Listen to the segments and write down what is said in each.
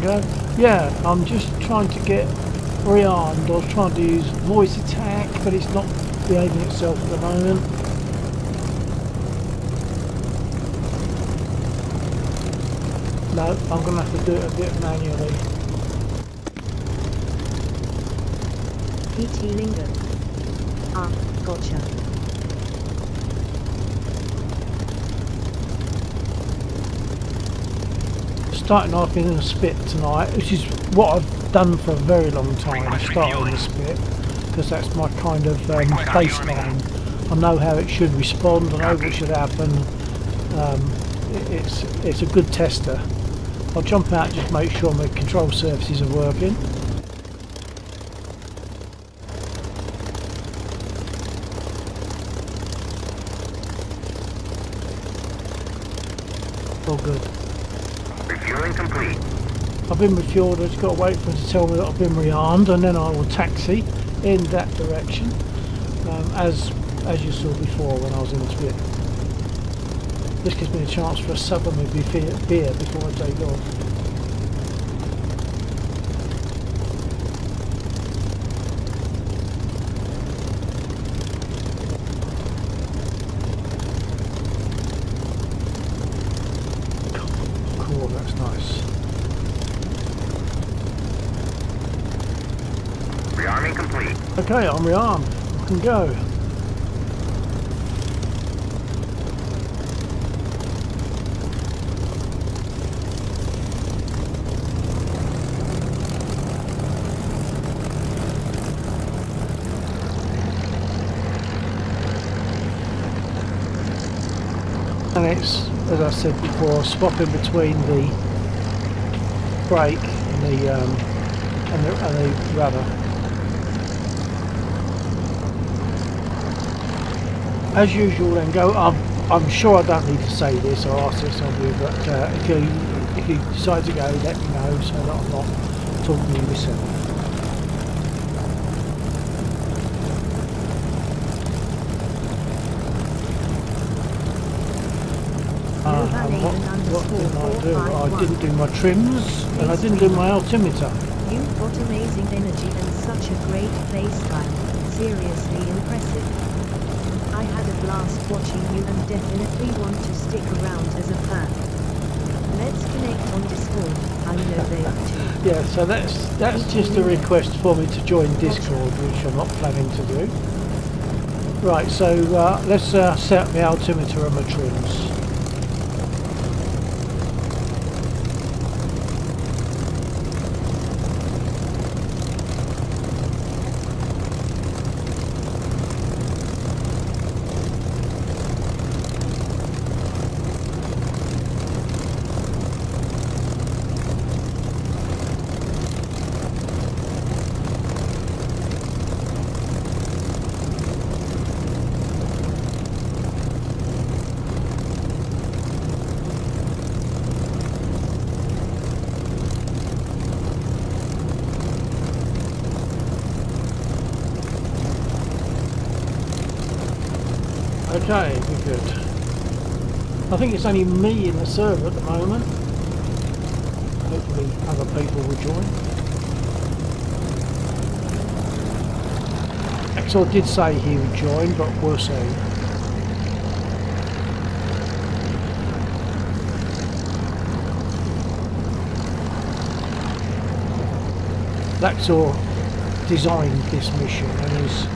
go. Yeah, I'm just trying to get rearmed. I was trying to use voice attack, but it's not behaving itself at the moment. No, I'm going to have to do it a bit manually. PT Lingo. Ah, gotcha. Starting off in a spit tonight, which is what I've done for a very long time, starting in a spit, because that's my kind of baseline. I know how it should respond, I know what should happen. It's a good tester. I'll jump out and just make sure my control surfaces are working. All good. Refueling complete. I've been refueled, I've just got to wait for them to tell me that I've been rearmed, and then I will taxi in that direction, as you saw before when I was in the spit. This gives me a chance for a sub of my beer before I take off. Cool, that's nice. Rearming complete. Okay, I'm rearmed. I can go. And it's, as I said before, swapping between the brake and the rudder. As usual, then go. I'm sure I don't need to say this or ask this of you, but if you decide to go, let me know so that I'm not talking to myself. What did I do? I didn't do my trims and I didn't do my altimeter. You've got amazing energy and such a great baseline. Seriously impressive. I had a blast watching you and definitely want to stick around as a fan. Let's connect on Discord. I know they are too. Yeah, so that's just a request for me to join Discord, which I'm not planning to do. Right, so let's set up my altimeter and my trims. Okay, we're good. I think it's only me in the server at the moment. Hopefully other people will join. Axel did say he would join, but we'll see. Axel designed this mission and is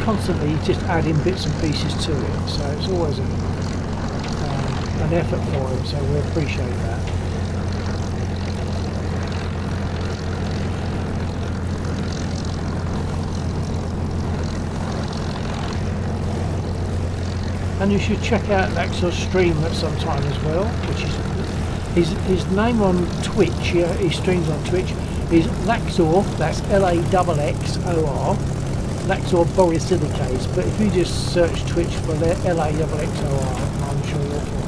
constantly just adding bits and pieces to it, so it's always an effort for him, so we appreciate that. And you should check out Laxor's stream at some time as well, which is his name on Twitch. Yeah, he streams on Twitch. Is Laxor, that's Laxxor. Laxor Borosilicase, but if you just search Twitch for the LAXXOR, I'm sure you'll find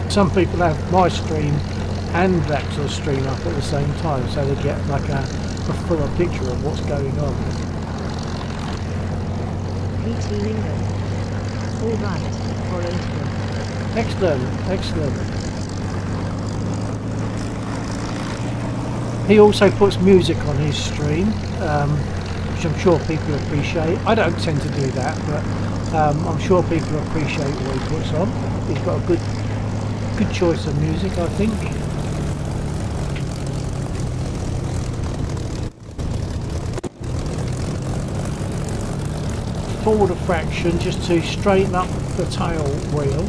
it. Some people have my stream and Laxor's stream up at the same time, so they get like a fuller picture of what's going on. PT Lingo. All right, follow through. Excellent, excellent. He also puts music on his stream, which I'm sure people appreciate. I don't tend to do that, but I'm sure people appreciate what he puts on. He's got a good choice of music, I think. Forward a fraction just to straighten up the tail wheel.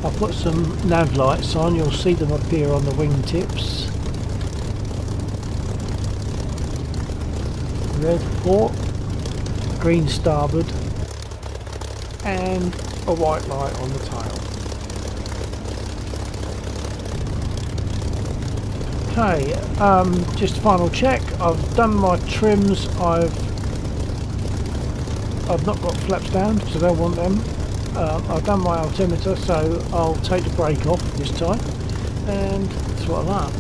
I'll put some nav lights on, you'll see them appear on the wingtips. Red port, green starboard, and a white light on the tail. Okay, just final check. I've done my trims. I've not got flaps down because I don't want them. I've done my altimeter, so I'll take the brake off this time and throttle up.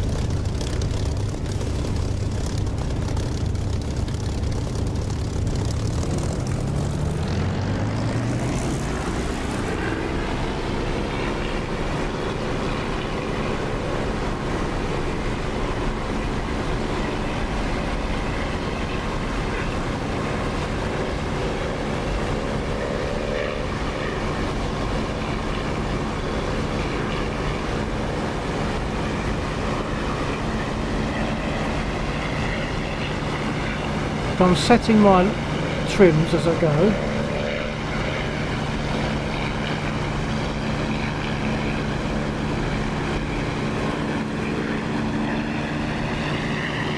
So I'm setting my trims as I go.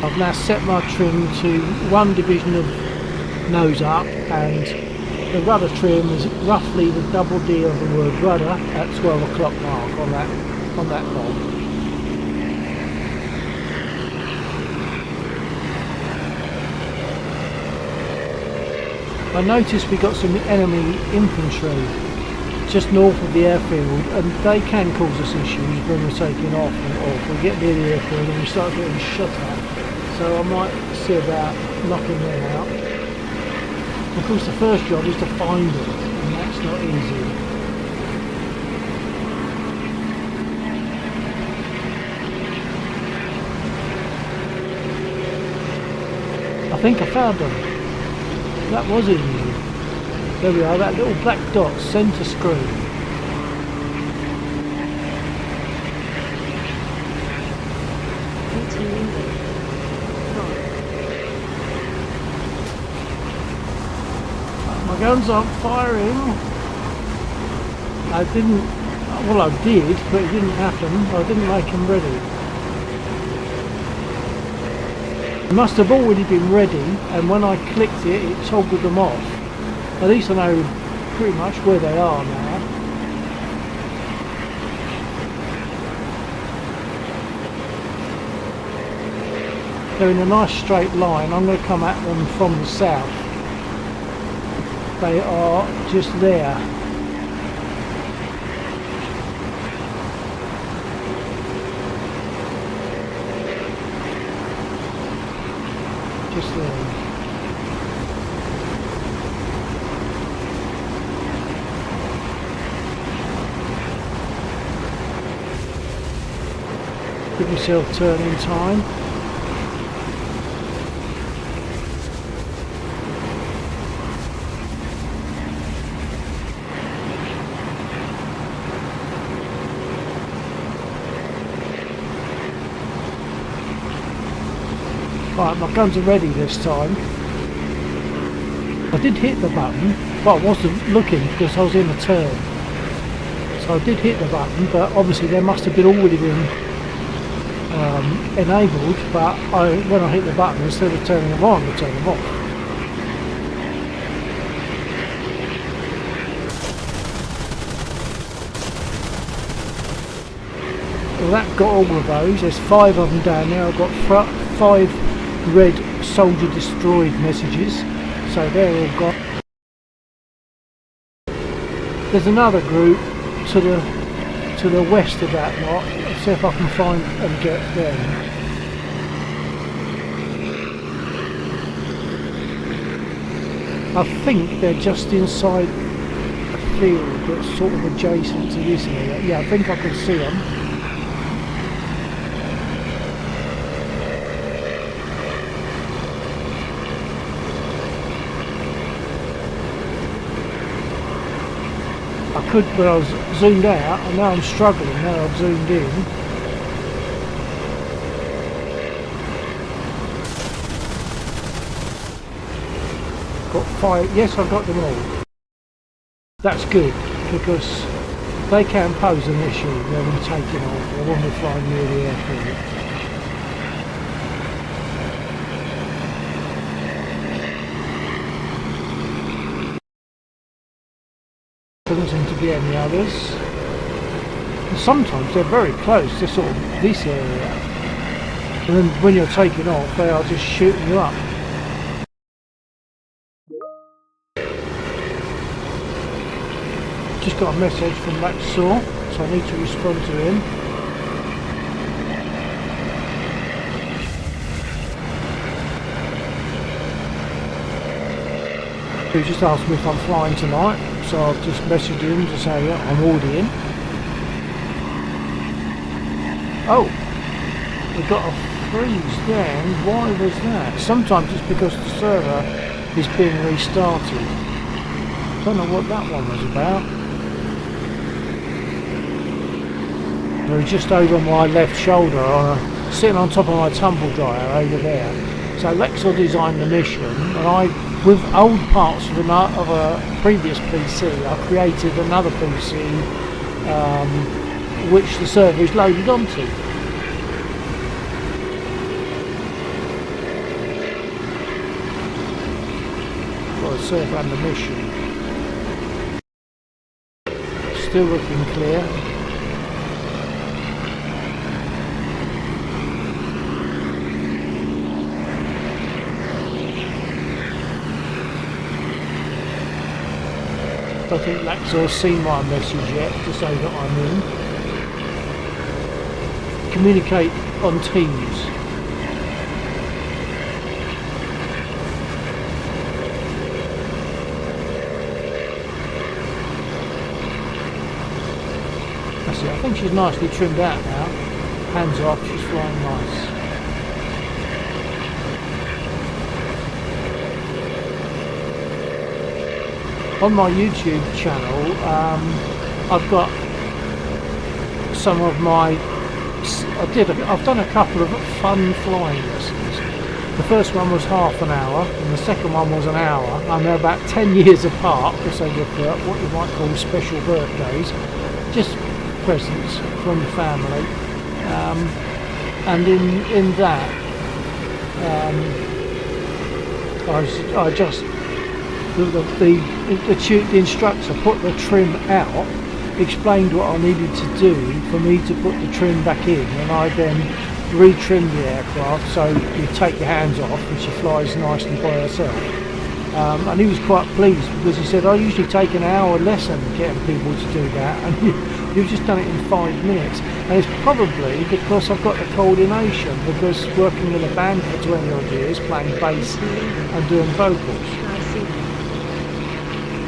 I've now set my trim to one division of nose up, and the rudder trim is roughly the double D of the word rudder at 12 o'clock mark on that knob. I noticed we got some enemy infantry just north of the airfield, and they can cause us issues when we're taking off and off. We get near the airfield and we start getting shot at, so I might see about knocking them out. Of course the first job is to find them, and that's not easy. I think I found them. That was easy. There we are, that little black dot, centre screen. My guns aren't firing. I didn't, well I did, but it didn't happen. I didn't make them ready. It must have already been ready, and when I clicked it, it toggled them off. At least I know pretty much where they are now. They're in a nice straight line. I'm going to come at them from the south. They are just there. Just there. Give yourself turning time. Right, my guns are ready this time. I did hit the button, but I wasn't looking because I was in a turn. So I did hit the button, but obviously there must have been already been enabled, but when I hit the button, instead of turning them on, I turned them off. Well, that got all of those. There's 5 of them down there. I've got 5 red soldier destroyed messages, so they're all gone. There's another group to the west of that lot. Let's see if I can find and get them. I think they're just inside a field that's sort of adjacent to this area. Yeah, I think I can see them. I could, when I was zoomed out, and now I'm struggling, now I've zoomed in. Got 5, yes, I've got them all. That's good, because they can pose an issue when we're taking off or when we're flying near the airport. Doesn't seem to be any others. And sometimes they're very close to sort of this area. And then when you're taking off, they are just shooting you up. Just got a message from Maxor, so I need to respond to him. He just asked me if I'm flying tonight, so I've just messaged him to say, yeah, I'm already in. Oh, we got a freeze then. Why was that? Sometimes it's because the server is being restarted. Don't know what that one was about. They're just over my left shoulder, sitting on top of my tumble dryer over there. So Lexor designed the mission, and I, with old parts of a previous PC, I created another PC which the server is loaded onto. Got the server and the mission. Still looking clear. I think Laxor's seen my message yet to say that I'm in. Communicate on Teams. That's it. I think she's nicely trimmed out now. Hands off, she's flying nice. On my YouTube channel, I've got some of my. I've done a couple of fun flying lessons. The first one was half an hour, and the second one was an hour. And they're about 10 years apart, because they were for what you might call special birthdays, just presents from the family. And in that, I just. The instructor put the trim out, explained what I needed to do for me to put the trim back in, and I then retrimmed the aircraft so you take your hands off and she flies nicely by herself. And he was quite pleased because he said, I usually take an hour lesson getting people to do that, and you've just done it in 5 minutes. And it's probably because I've got the coordination, because working in a band for 20 odd years, playing bass and doing vocals.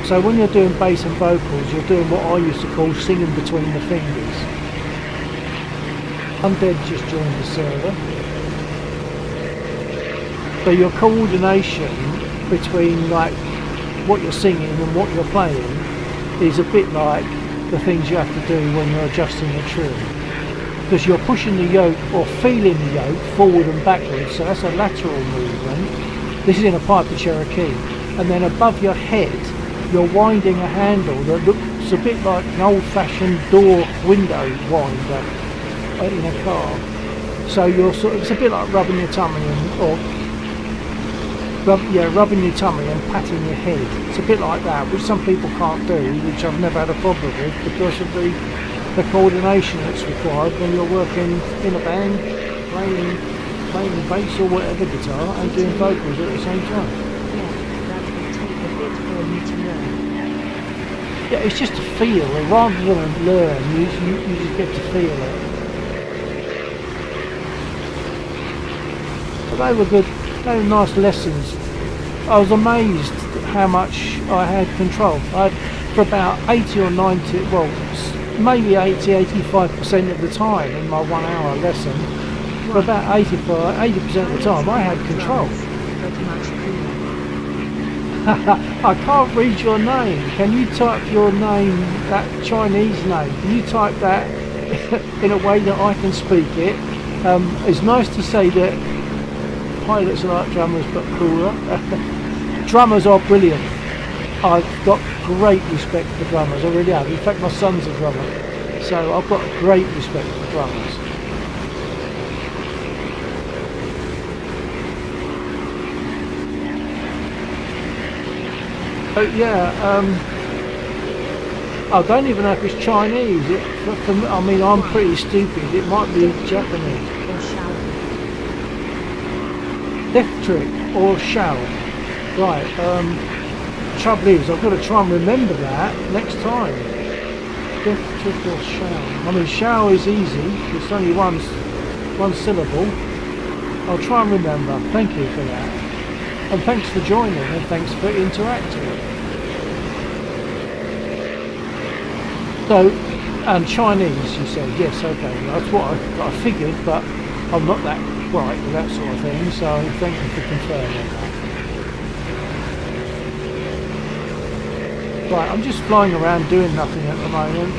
So when you're doing bass and vocals, you're doing what I used to call singing between the fingers. Undead just joined the server. So your coordination between like what you're singing and what you're playing is a bit like the things you have to do when you're adjusting the trim. Because you're pushing the yoke or feeling the yoke forward and backwards, so that's a lateral movement. This is in a Piper Cherokee. And then above your head, you're winding a handle that looks a bit like an old-fashioned door window winder in a car. So you're it's a bit like rubbing your tummy rubbing your tummy and patting your head. It's a bit like that, which some people can't do, which I've never had a problem with because of the coordination that's required when you're working in a band, playing bass or whatever guitar and doing vocals at the same time. Yeah, it's just a feel, rather than learn, you just get to feel it. But they were good, they were nice lessons. I was amazed how much I had control. For about 80 or 90, well, maybe 80-85% of the time in my 1 hour lesson, for about 80% of the time I had control. But much cooler. I can't read your name. Can you type your name, that Chinese name? Can you type that in a way that I can speak it? It's nice to say that pilots are like drummers but cooler. Drummers are brilliant. I've got great respect for drummers, I really have. In fact, my son's a drummer, so I've got great respect for drummers. But yeah, I don't even know if it's Chinese. I mean, I'm pretty stupid. It might be Japanese. Or shall Death trick or shell. Right. Trouble is, I've got to try and remember that next time. Death trick or shell. I mean, shell is easy. It's only one syllable. I'll try and remember. Thank you for that. And thanks for joining, and thanks for interacting. So, and Chinese, you said, yes, okay, that's what I figured, but I'm not that bright with that sort of thing, so thank you for confirming that. Right, I'm just flying around doing nothing at the moment,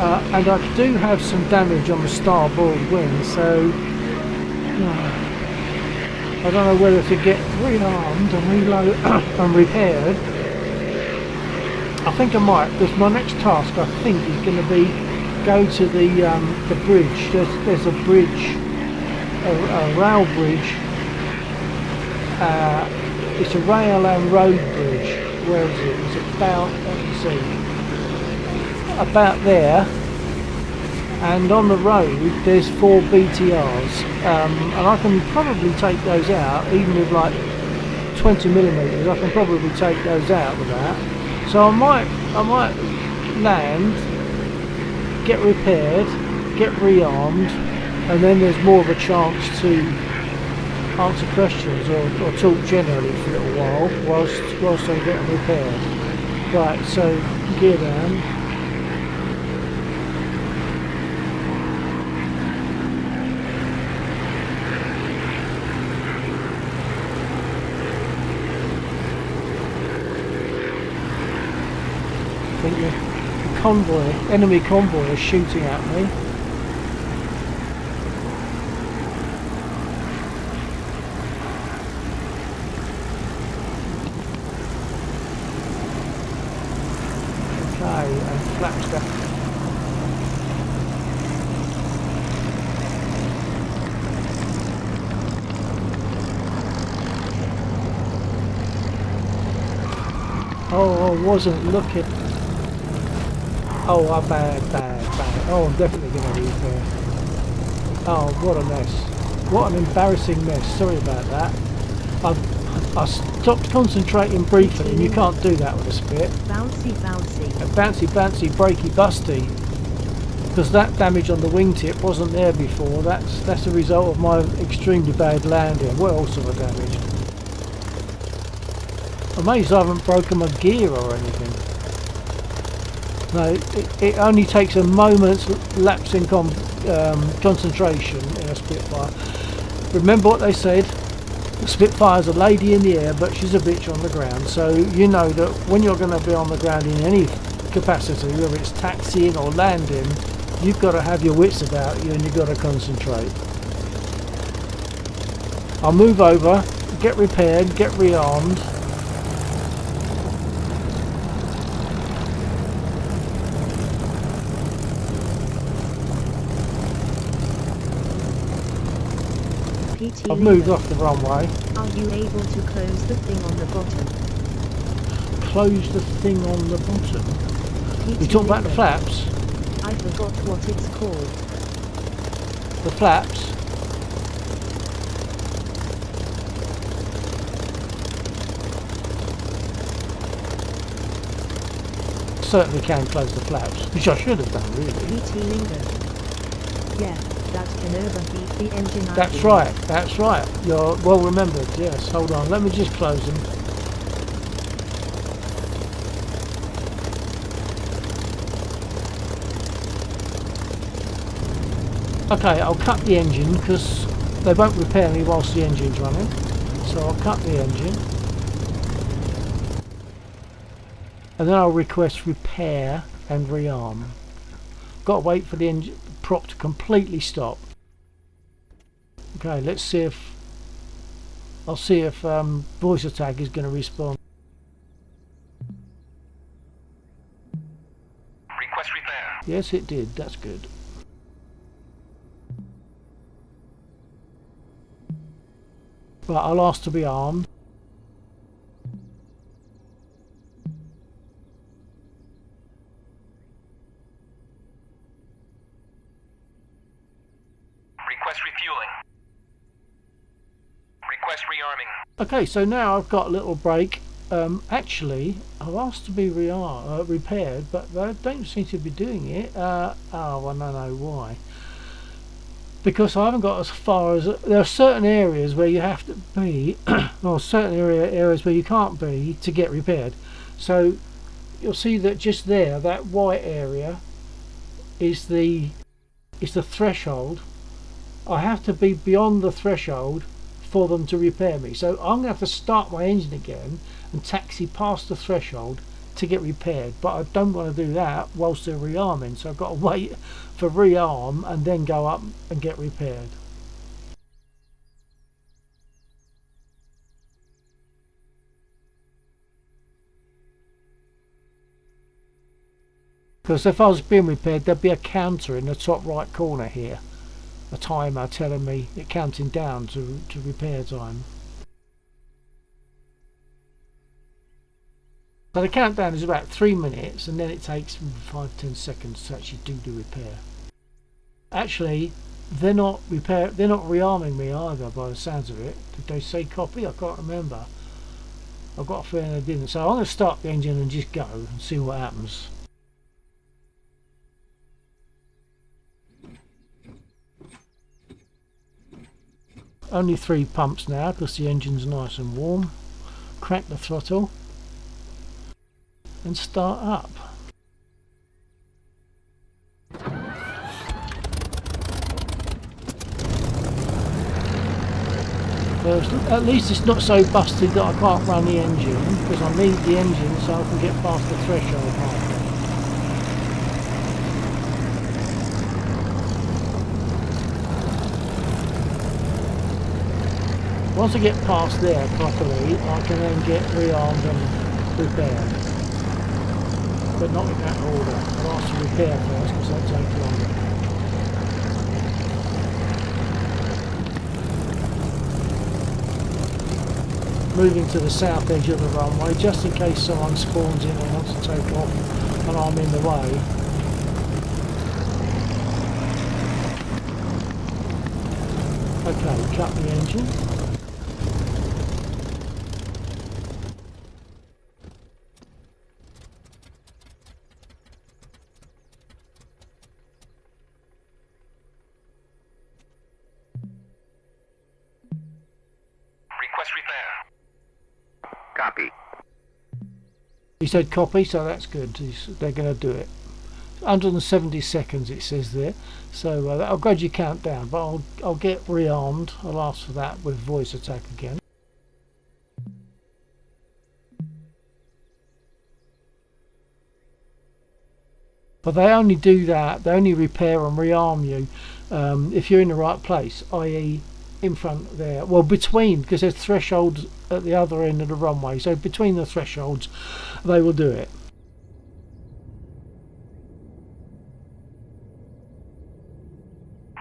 and I do have some damage on the starboard wing, so I don't know whether to get rearmed and reload and repaired. I think I might, because my next task I think is going to be go to the bridge. There's a bridge, a rail bridge. It's a rail and road bridge. Where is it? It's about, let me see, about there. And on the road there's 4 BTRs, and I can probably take those out, even with like 20mm. I can probably take those out with that. So I might land, get repaired, get rearmed, and then there's more of a chance to answer questions or talk generally for a little while whilst I'm getting repaired. Right, so gear down. I think the enemy convoy is shooting at me. Okay, and flaps down. Oh, I wasn't looking. Oh, bad. Oh, I'm definitely going to leave there. Oh, what a mess. What an embarrassing mess. Sorry about that. I stopped concentrating briefly, and you can't do that with a spit. Bouncy. Bouncy, breaky, busty. Because that damage on the wingtip wasn't there before. That's a result of my extremely bad landing. What else have I damaged? I'm amazed I haven't broken my gear or anything. No, it only takes a moment's lapse in concentration in a Spitfire. Remember what they said, the Spitfire's a lady in the air but she's a bitch on the ground, so you know that when you're going to be on the ground in any capacity, whether it's taxiing or landing, you've got to have your wits about you and you've got to concentrate. I'll move over, get repaired, get rearmed. I've moved off the runway. Are you able to close the thing on the bottom? Close the thing on the bottom? You talking about the flaps? I forgot what it's called. The flaps? Certainly can close the flaps, which I should have done really. PT Lingo. Yeah, that can overheat the engine. That's right. You're well remembered, yes. Hold on, let me just close them. Okay, I'll cut the engine because they won't repair me whilst the engine's running. So I'll cut the engine. And then I'll request repair and rearm. Got to wait for the engine prop to completely stop. Okay, let's see if I'll see if voice attack is going to respond. Request repair. Yes, it did. That's good. Right, I'll ask to be armed. Request refueling. Request rearming. Okay, so now I've got a little break. Actually, I've asked to be repaired, but they don't seem to be doing it. Oh, I don't know why. Because I haven't got as far as... There are certain areas where you have to be, or certain areas where you can't be to get repaired. So you'll see that just there, that white area is the threshold. I have to be beyond the threshold for them to repair me. So I'm going to have to start my engine again and taxi past the threshold to get repaired. But I don't want to do that whilst they're rearming. So I've got to wait for rearm and then go up and get repaired. Because if I was being repaired, there'd be a counter in the top right corner here. A timer telling me it counting down to repair time. So the countdown is about 3 minutes, and then it takes 5-10 seconds to actually do the repair. Actually, they're not rearming me either by the sounds of it. Did they say copy? I can't remember. I've got a feeling they didn't. So I'm going to start the engine and just go and see what happens. Only 3 pumps now because the engine's nice and warm. Crack the throttle and start up. First, at least it's not so busted that I can't run the engine, because I need the engine so I can get past the threshold marker. Once I get past there properly, I can then get rearmed and repaired. But not in that order. I'll ask to repair first because that takes longer. Moving to the south edge of the runway just in case someone spawns in and wants to take off and I'm in the way. Okay, cut the engine. Request repair. Copy. He said copy, so that's good. They're going to do it. 170 seconds it says there, so I'll gradually count down, but I'll get rearmed. I'll ask for that with voice attack again. But they only do that, they only repair and rearm you if you're in the right place, i.e. in front there, well between, because there's thresholds at the other end of the runway, so between the thresholds they will do it.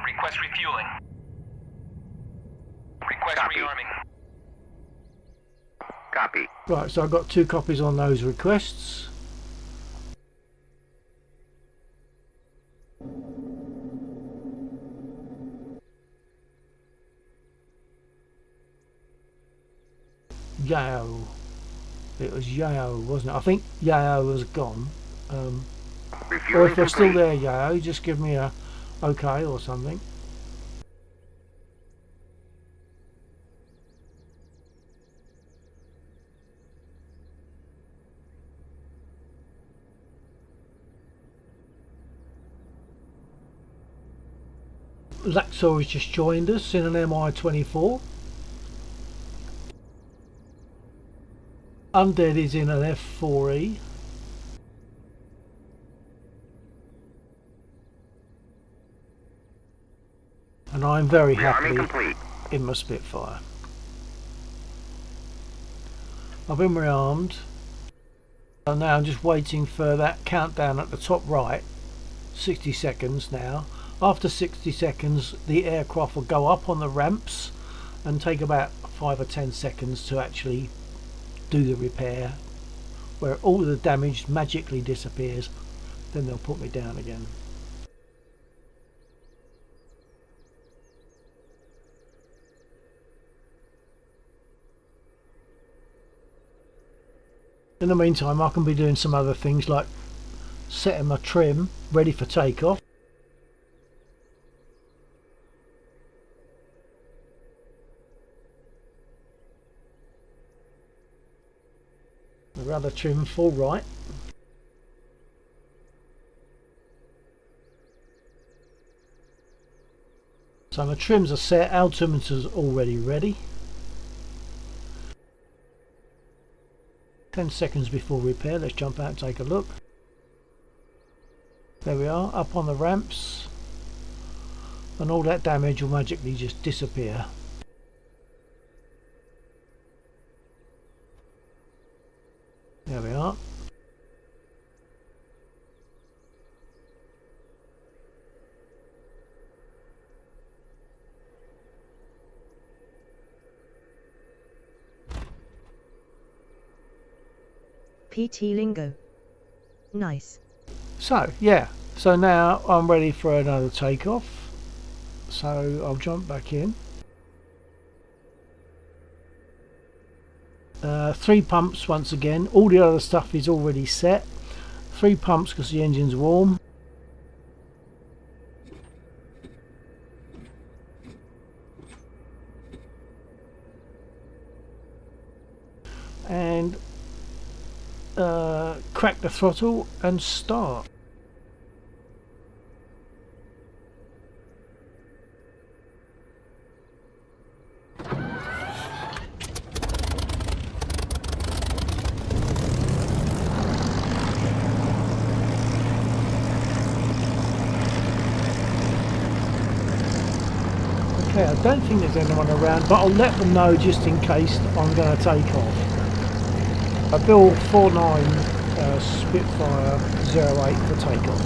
Request refueling. Request rearming. Copy. Right, so I've got 2 copies on those requests. Yao. It was Yao, wasn't it? I think Yao was gone. Or if they're still there, Yao, just give me a okay or something. Laxor has just joined us in an MI-24. Undead is in an F4E. And I'm very happily in my Spitfire. I've been rearmed. And now I'm just waiting for that countdown at the top right. 60 seconds now. After 60 seconds the aircraft will go up on the ramps and take about 5 or 10 seconds to actually do the repair, where all the damage magically disappears. Then they'll put me down again. In the meantime I can be doing some other things like setting my trim ready for takeoff. The rudder trim full right. So my trims are set, altimeter's already ready. 10 seconds before repair, let's jump out and take a look. There we are, up on the ramps, and all that damage will magically just disappear. There we are. PT lingo. Nice. So yeah, so now I'm ready for another takeoff. So I'll jump back in. 3 pumps once again. All the other stuff is already set. 3 pumps because the engine's warm. And crack the throttle and start. Okay, I don't think there's anyone around, but I'll let them know just in case I'm going to take off. A Bill 49 Spitfire 08 for takeoff.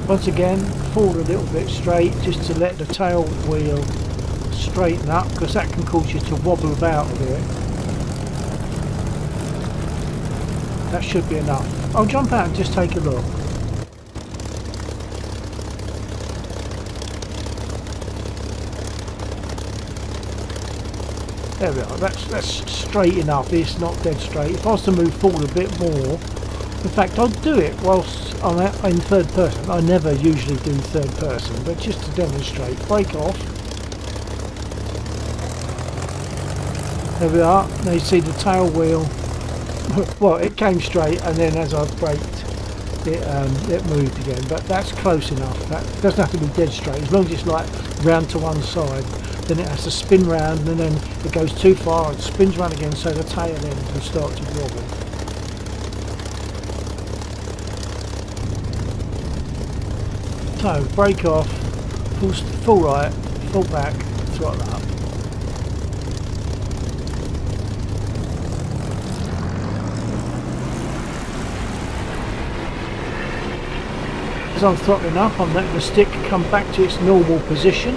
Once again, forward a little bit straight just to let the tail wheel straighten up, because that can cause you to wobble about a bit. That should be enough. I'll jump out and just take a look. There we are, that's straight enough. It's not dead straight. If I was to move forward a bit more, in fact I'd do it whilst I'm in third person. I never usually do third person, but just to demonstrate. Brake off. There we are. Now you see the tail wheel. Well, it came straight, and then as I braked, it moved again. But that's close enough. That doesn't have to be dead straight. As long as it's like round to one side, then it has to spin round, and then it goes too far, it spins round again, so the tail end will start to wobble. So brake off, full right, full back, throttle up. As I'm throttling up, I'm letting the stick come back to its normal position.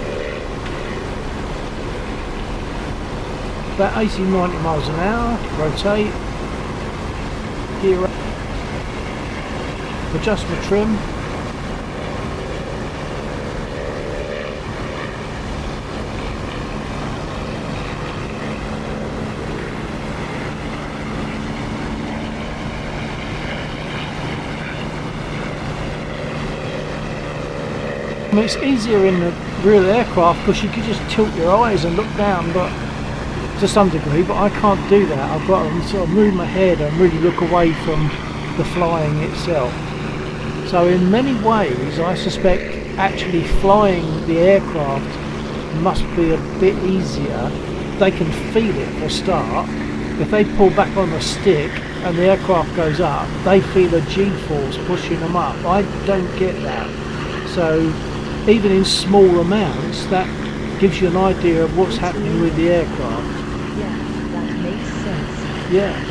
About 80-90 miles an hour, rotate, gear up, adjust my trim. I mean, it's easier in the real aircraft because you could just tilt your eyes and look down, but to some degree, but I can't do that. I've got to sort of move my head and really look away from the flying itself. So in many ways I suspect actually flying the aircraft must be a bit easier. They can feel it for a start. If they pull back on the stick and the aircraft goes up, they feel a G-force pushing them up. I don't get that. So even in small amounts, that gives you an idea of what's happening with the aircraft. Yeah, that makes sense. Yeah.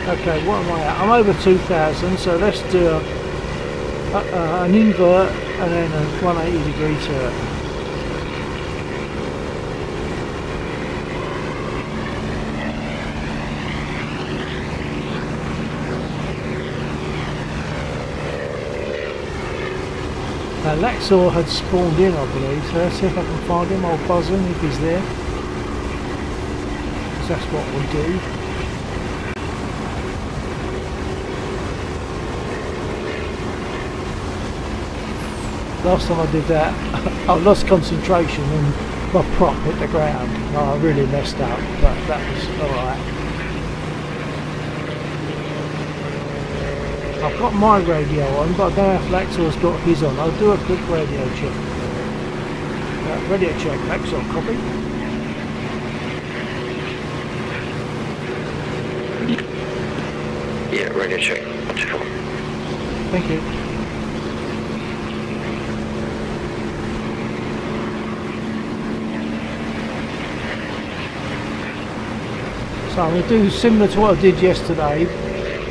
Okay, what am I at? I'm over 2,000, so let's do an invert and then a 180 degree turn. Now Laxor had spawned in, I believe, so let's see if I can find him. I'll buzz him if he's there, because that's what we do. Last time I did that, I lost concentration and my prop hit the ground. Oh, I really messed up, but that was alright. I've got my radio on, but I don't know if Laxor's got his on. I'll do a quick radio check. Radio check, Laxor, copy. Yeah, radio check. Thank you. So I'm going to do similar to what I did yesterday,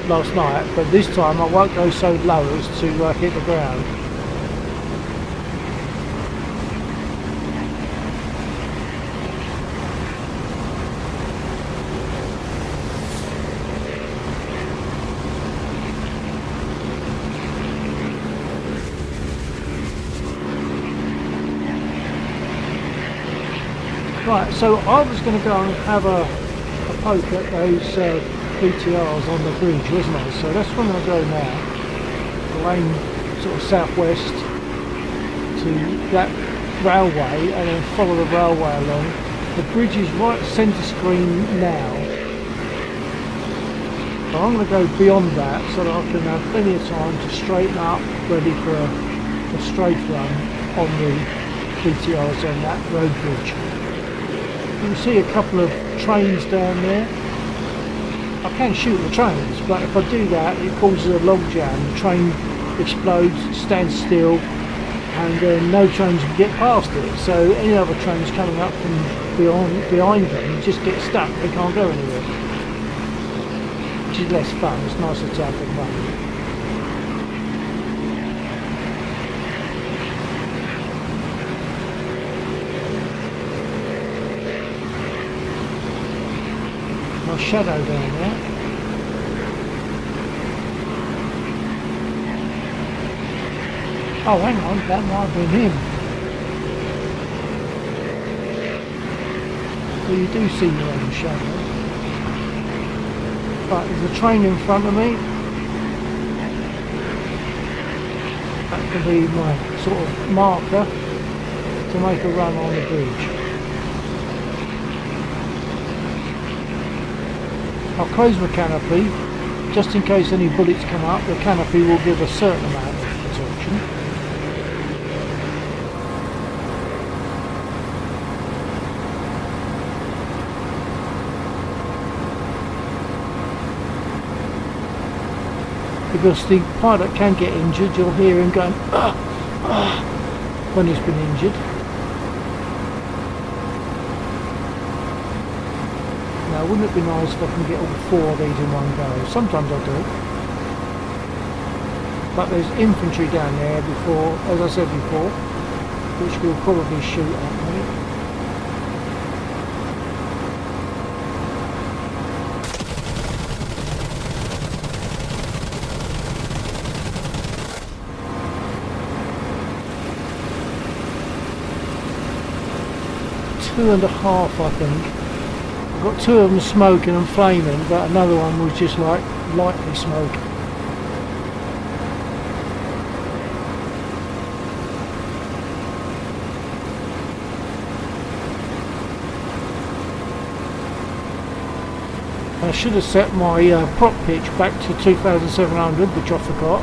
last night, but this time I won't go so low as to hit the ground. Right, so I was going to go and have a poke at those BTRs on the bridge, wasn't I? So that's where I'm going to go now. Going sort of southwest to that railway and then follow the railway along. The bridge is right centre screen now. So I'm going to go beyond that so that I can have plenty of time to straighten up, ready for a strafe run on the BTRs on that road bridge. You can see a couple of trains down there. I can shoot the trains, but if I do that it causes a logjam. The train explodes, stands still, and then no trains can get past it. So any other trains coming up from behind them just get stuck, they can't go anywhere. Which is less fun, it's nicer to have them running. Shadow down there. Oh, hang on, that might have been him. So you do see your own shadow. Right, there's a train in front of me. That can be my sort of marker to make a run on the bridge. I'll close my canopy, just in case any bullets come up. The canopy will give a certain amount of protection. Because the pilot can get injured, you'll hear him going when he's been injured. Now, wouldn't it be nice if I can get all four of these in one go? Sometimes I do. But there's infantry down there before, as I said before, which will probably shoot at me. Two and a half, I think. I've got two of them smoking and flaming, but another one was just like lightly smoking. I should have set my prop pitch back to 2700, which I forgot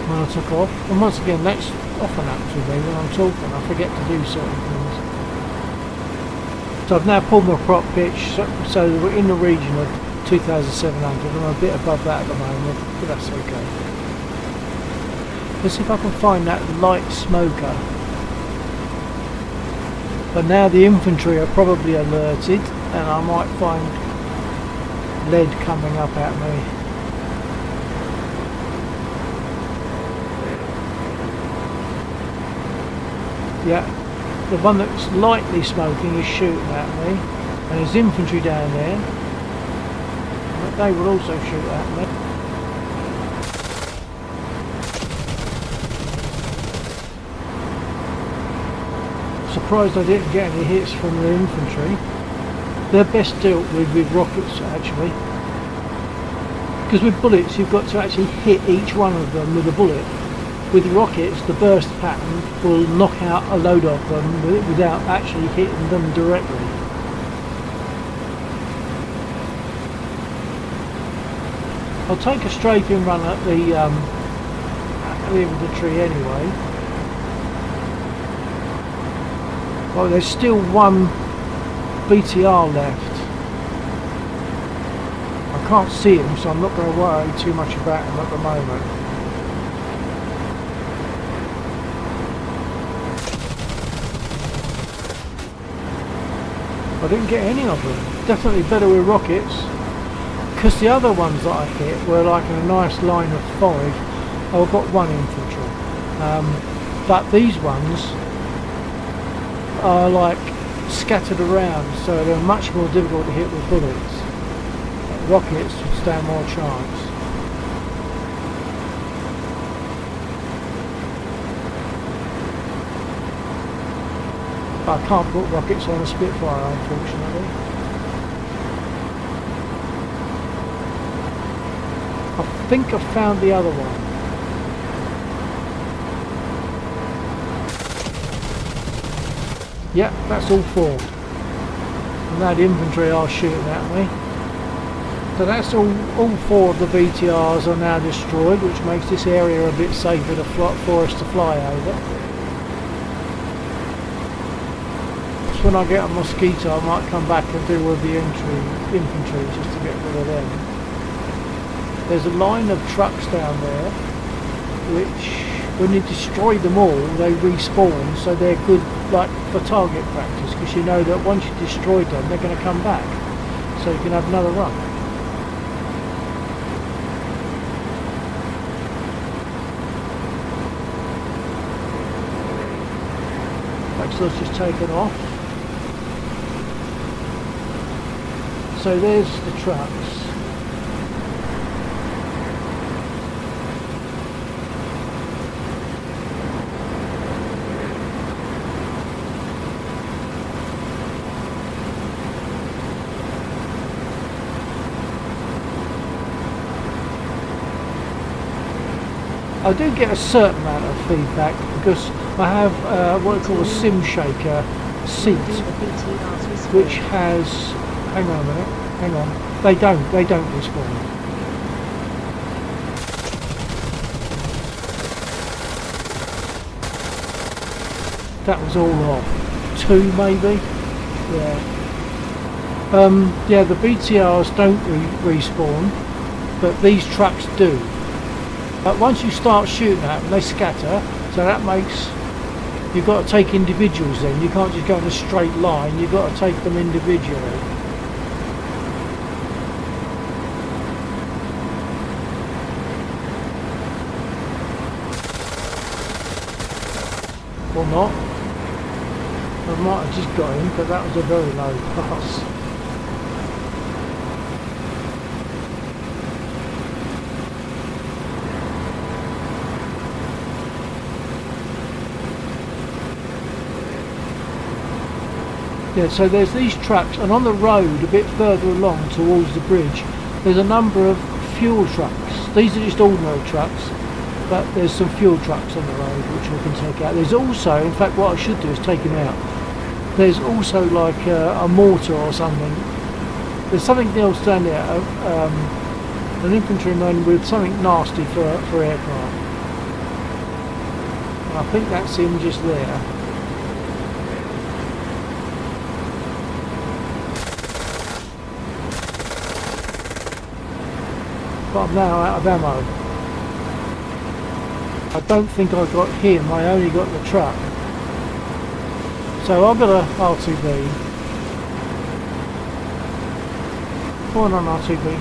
when I took off. And once again, that's often happens with me when I'm talking. I forget to do certain things. So I've now pulled my prop pitch, so we're in the region of 2700. I'm a bit above that at the moment, but that's okay. Let's see if I can find that light smoker. But now the infantry are probably alerted, and I might find lead coming up at me. Yeah, the one that's lightly smoking is shooting at me, and there's infantry down there, but they will also shoot at me. Surprised I didn't get any hits from the infantry. They're best dealt with rockets actually, because with bullets you've got to actually hit each one of them with a bullet. With rockets the burst pattern will knock out a load of them without actually hitting them directly. I'll take a strafing run at the infantry anyway. Well, there's still one BTR left. I can't see him, so I'm not going to worry too much about him at the moment. I didn't get any of them. Definitely better with rockets, because the other ones that I hit were like in a nice line of 5. I've got one infantry, but these ones are like scattered around, so they're much more difficult to hit with bullets. Rockets stand more chance. But I can't put rockets on a Spitfire, unfortunately. I think I found the other one. Yeah, that's all 4. And that infantry are shooting at me. So that's all 4 of the BTRs are now destroyed, which makes this area a bit safer for us to fly over. So when I get a Mosquito I might come back and do with the infantry just to get rid of them. There's a line of trucks down there which, when you destroy them all, they respawn, so they're good like for target practice, because you know that once you destroyed them they're going to come back, so you can have another run. Let's just take it off. So there's the trucks. I do get a certain amount of feedback because I have what I call a sim shaker seat, which has, hang on a minute, hang on, they don't respawn. That was all off. 2 maybe? Yeah. Yeah, the BTRs don't respawn, but these trucks do. But once you start shooting at them, they scatter, so that makes, you've got to take individuals then. You can't just go in a straight line, you've got to take them individually. Or not. I might have just got him, but that was a very low pass. Yeah, so there's these trucks, and on the road a bit further along towards the bridge there's a number of fuel trucks. These are just ordinary trucks, but there's some fuel trucks on the road which we can take out. There's also, in fact what I should do is take them out. There's also like a mortar or something There's something else down there. An infantryman with something nasty for aircraft. And I think that's him just there. But I'm now out of ammo. I don't think I got him, I only got the truck. So I've got a RTB. Come on RTB.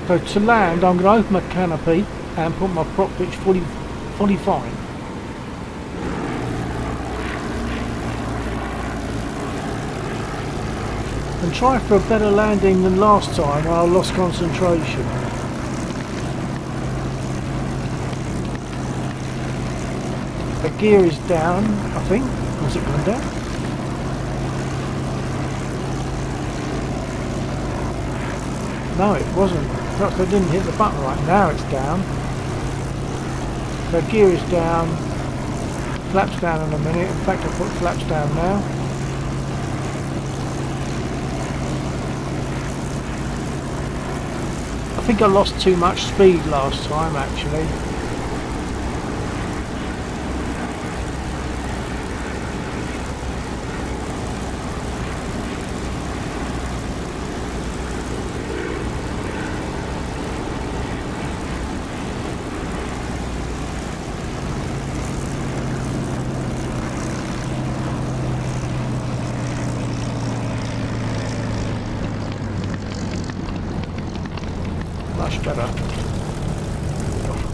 So to land, I'm going to open my canopy and put my prop pitch fully fine. And try for a better landing than last time when I lost concentration. The gear is down, I think. Was it gone down? No, it wasn't. Perhaps I didn't hit the button right. Now it's down. So gear is down. Flaps down in a minute. In fact, I'll put flaps down now. I think I lost too much speed last time actually. Much better.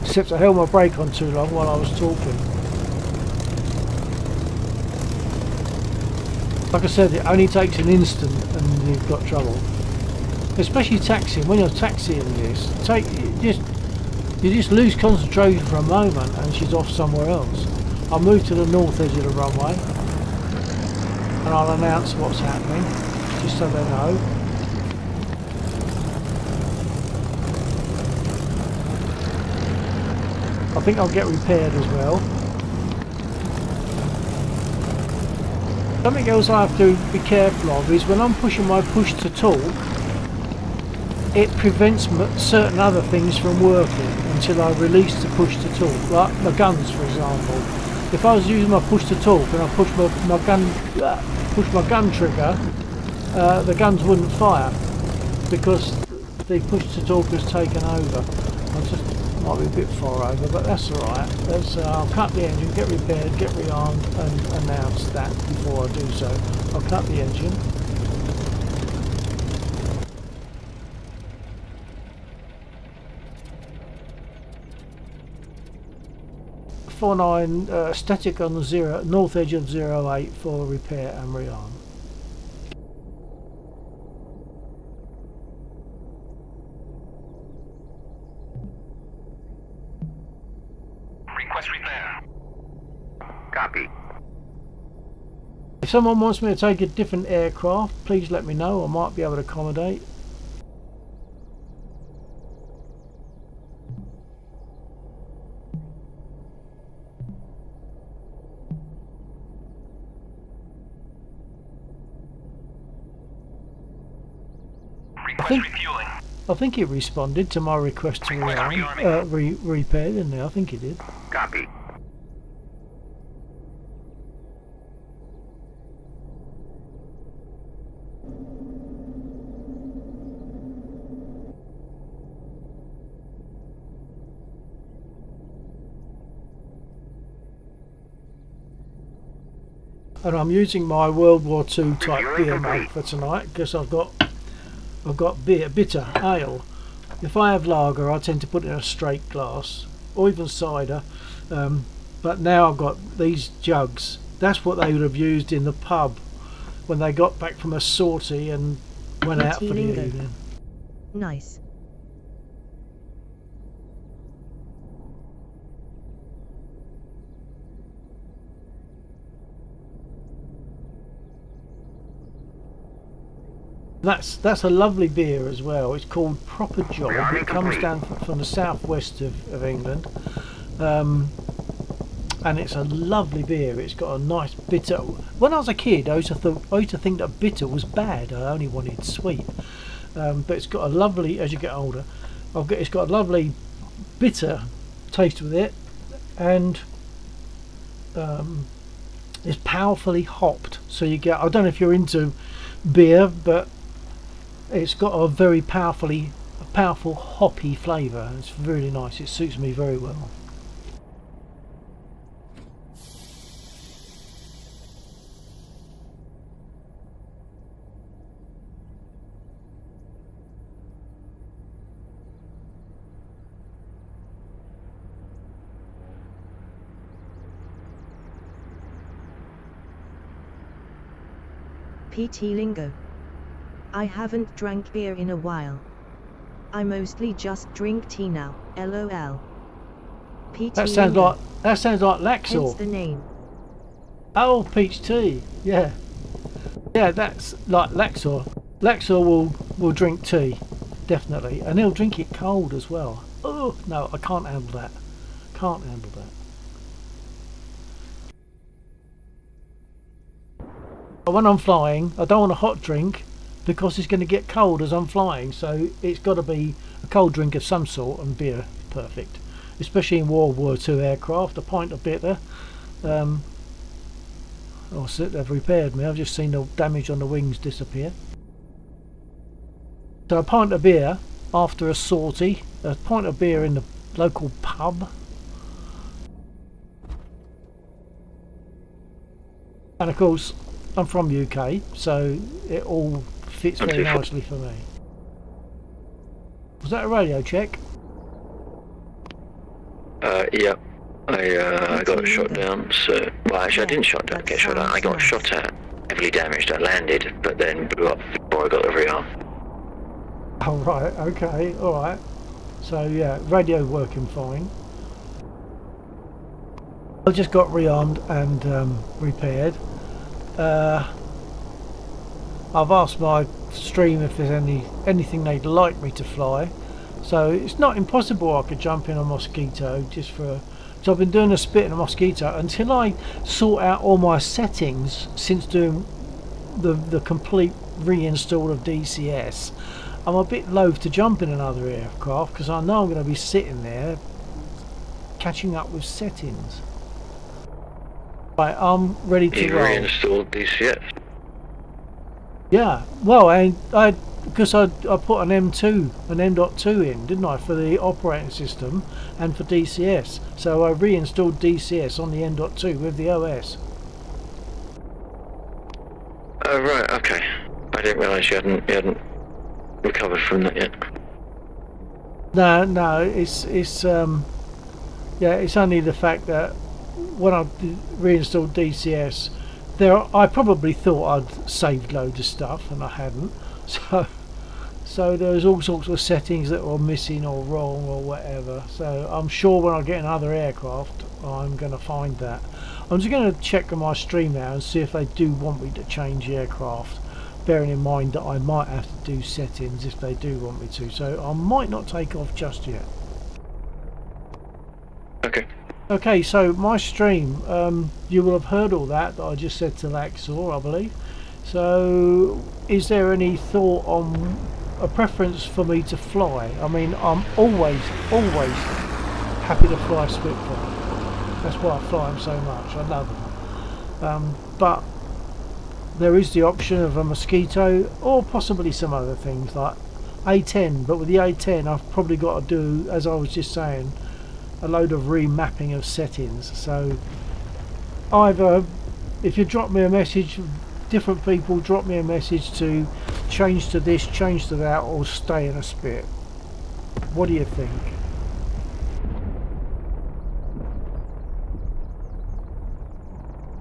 Except I held my brake on too long while I was talking. Like I said, it only takes an instant and you've got trouble. Especially taxiing. When you're taxiing this, you just lose concentration for a moment and she's off somewhere else. I'll move to the north edge of the runway and I'll announce what's happening, just so they know. I think I'll get repaired as well. Something else I have to be careful of is when I'm pushing my push to talk, it prevents certain other things from working until I release the push to talk, like my guns for example. If I was using my push to talk and I push my gun trigger, the guns wouldn't fire because the push to talk has taken over. Might be a bit far over, but that's alright. I'll cut the engine, get repaired, get rearmed and announce that before I do so. I'll cut the engine. Static on the north edge of 08 for repair and rearm. Request repair. Copy. If someone wants me to take a different aircraft, please let me know. I might be able to accommodate. Refueling. I think it responded to my request to repair, didn't it? I think it did. Copy. And I'm using my World War II type beer mug for tonight because I've got bitter ale. If I have lager, I tend to put it in a straight glass or even cider. But now I've got these jugs. That's what they would have used in the pub when they got back from a sortie and went out for the evening. Nice. That's a lovely beer as well. It's called Proper Job. It comes down from the southwest of England. and it's a lovely beer. It's got a nice bitter. When I was a kid, I used to think that bitter was bad. I only wanted sweet, but it's got a lovely. As you get older, it's got a lovely bitter taste with it, and it's powerfully hopped. So you get. I don't know if you're into beer, but it's got a very powerful hoppy flavour. It's really nice. It suits me very well. PT Lingo. I haven't drank beer in a while. I mostly just drink tea now, LOL. PT That sounds Lingo. like Hence Laxor. the name. Oh, peach tea. Yeah, that's like Laxor. Laxor will drink tea, definitely, and he'll drink it cold as well. Oh no, I can't handle that. Can't handle that. But when I'm flying, I don't want a hot drink because it's going to get cold as I'm flying. So it's got to be a cold drink of some sort, and beer, perfect. Especially in World War II aircraft, a pint of bitter. Oh, so they've repaired me. I've just seen the damage on the wings disappear. So a pint of beer after a sortie, a pint of beer in the local pub. And of course, I'm from UK, so it all fits very nicely for me. Was that a radio check? Yeah. I got shot down, so... Well, actually, I didn't get shot down. I got shot at, heavily damaged. I landed, but then blew up before I got the rearm. Oh, right, okay, alright. So, yeah, radio working fine. I just got rearmed and repaired. I've asked my stream if there's anything they'd like me to fly, so it's not impossible I could jump in a Mosquito just for. So I've been doing a spit in a Mosquito until I sort out all my settings since doing the complete reinstall of DCS. I'm a bit loath to jump in another aircraft because I know I'm going to be sitting there catching up with settings. Right, I'm ready to You roll. reinstalled DCS? Yeah, well, because I put an M.2 in, didn't I, for the operating system and for DCS. So I reinstalled DCS on the M.2 with the OS. Oh, right, okay. I didn't realise you hadn't recovered from that yet. No, it's yeah, it's only the fact that when I reinstalled DCS, I probably thought I'd saved loads of stuff and I hadn't. So there was all sorts of settings that were missing or wrong or whatever. So I'm sure when I get another aircraft, I'm going to find that. I'm just going to check on my stream now and see if they do want me to change aircraft, bearing in mind that I might have to do settings if they do want me to. So I might not take off just yet. Okay. Okay, so my stream, you will have heard all that I just said to Laxor, I believe. So, is there any thought on a preference for me to fly? I mean, I'm always happy to fly Spitfire. That's why I fly them so much. I love them. But there is the option of a Mosquito or possibly some other things like A10. But with the A10, I've probably got to do, as I was just saying, a load of remapping of settings. So either if you drop me a message, different people drop me a message to change to this, change to that, or stay in a Spit. What do you think?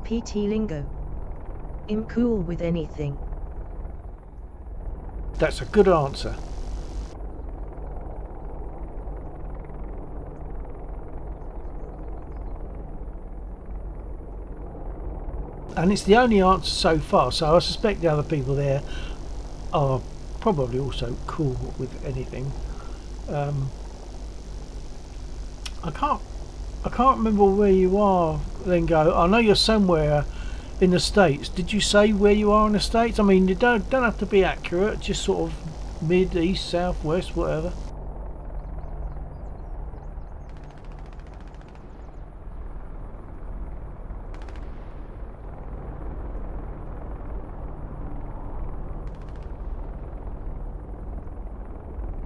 PT Lingo. I'm cool with anything. That's a good answer. And it's the only answer so far, so I suspect the other people there are probably also cool with anything. I can't I can't remember where you are, Lingo. I know you're somewhere in the States. Did you say where you are in the States? I mean, you don't have to be accurate, just sort of mid, east, south, west, whatever.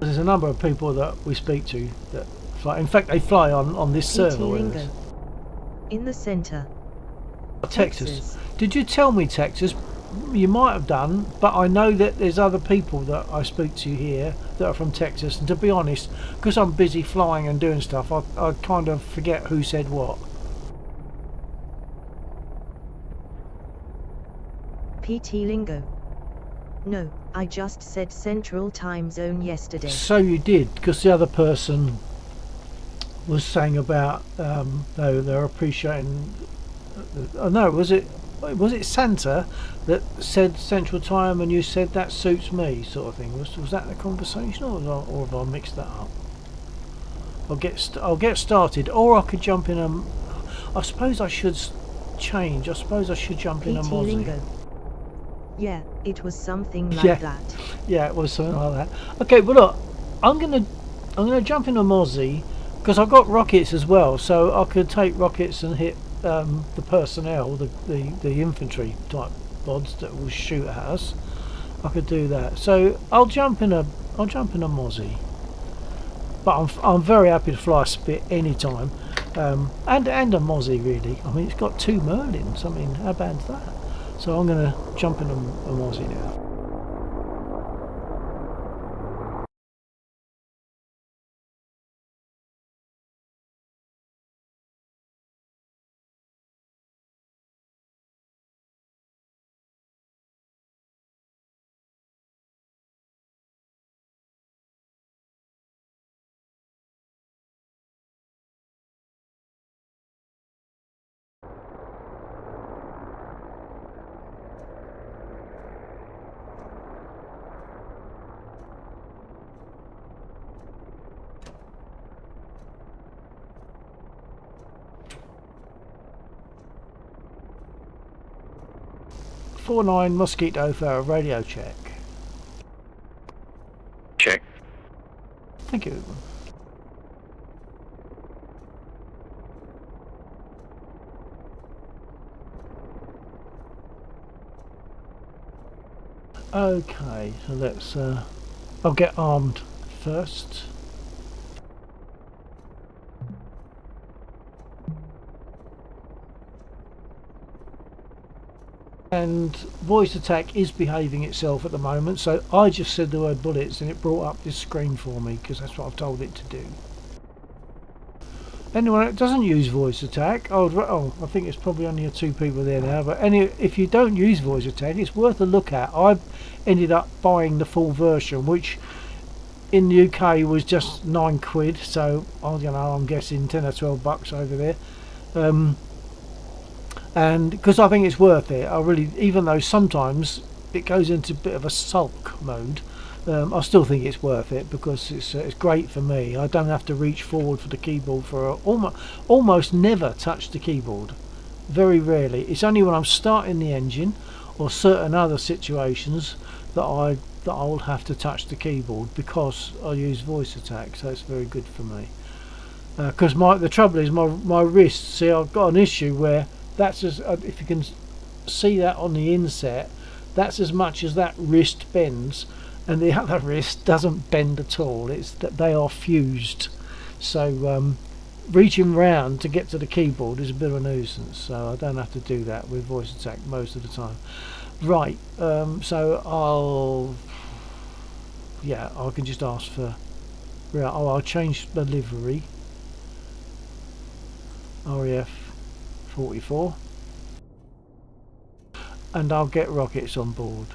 There's a number of people that we speak to that fly. In fact, they fly on this server with us. In the center. Texas. Did you tell me Texas? You might have done, but I know that there's other people that I speak to here that are from Texas, and to be honest, because I'm busy flying and doing stuff, I kind of forget who said what. PT Lingo. No, I just said Central Time Zone yesterday. So you did, because the other person was saying about they're appreciating. No, was it Santa that said Central Time, and you said that suits me, sort of thing? Was that the conversation, or have I mixed that up? I'll get started, or I could jump in a. I suppose I should change. I suppose I should jump in a Mozzie. Lingo. Yeah, it was something like that. Yeah, it was something like that. Okay, well look, I'm gonna jump in a Mozzie because I've got rockets as well, so I could take rockets and hit the personnel, the infantry type bods that will shoot at us. I could do that. So I'll jump in a Mozzie. But I'm very happy to fly a Spit anytime, and a Mozzie really. I mean, it's got 2 Merlins. I mean, how bad's that? So I'm going to jump in a Mozzie now. .49 Mosquito for a radio check. Check. Thank you. Okay, so let's I'll get armed first. And voice attack is behaving itself at the moment, so I just said the word bullets and it brought up this screen for me because that's what I've told it to do. Anyone that doesn't use voice attack, I think it's probably only 2 people there now, but if you don't use voice attack, it's worth a look at. I ended up buying the full version, which in the UK was just £9, so I don't know, I'm guessing 10 or 12 bucks over there. And because I think it's worth it, I really, even though sometimes it goes into a bit of a sulk mode, I still think it's worth it because it's great for me. I don't have to reach forward for the keyboard almost never touch the keyboard, very rarely. It's only when I'm starting the engine or certain other situations that I'll have to touch the keyboard because I use voice attack, so it's very good for me. Because the trouble is my wrist. See, I've got an issue where that's as if you can see that on the inset, that's as much as that wrist bends, and the other wrist doesn't bend at all. It's that they are fused, so reaching round to get to the keyboard is a bit of a nuisance, so I don't have to do that with voice attack most of the time. Right, so I can just ask for, I'll change the livery, RAF 44, and I'll get rockets on board.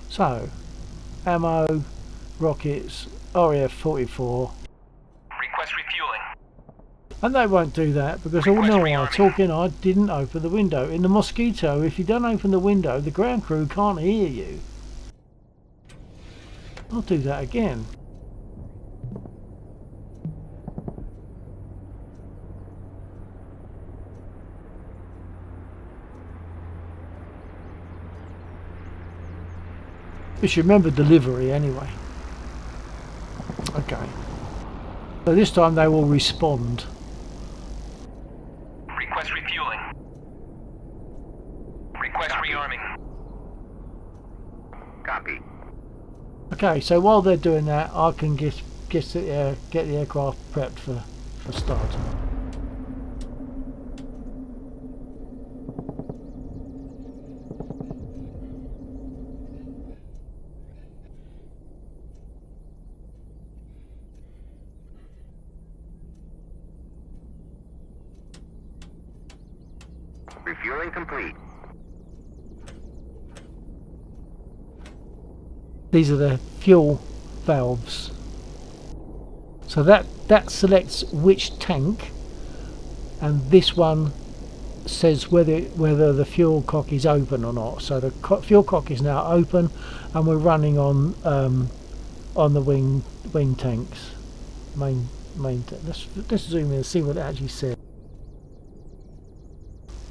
So, ammo, rockets, RAF 44. Request refueling. And they won't do that because all no I'm talking, I didn't open the window. In the Mosquito, if you don't open the window, the ground crew can't hear you. I'll do that again. You should remember delivery anyway. Okay. So this time they will respond. Request refueling. Request rearming. Copy. Okay, so while they're doing that, I can get the aircraft prepped for start. Refueling complete. These are the fuel valves. So that selects which tank, and this one says whether the fuel cock is open or not. So the fuel cock is now open, and we're running on the wing tanks. Main. Let's zoom in and see what it actually says.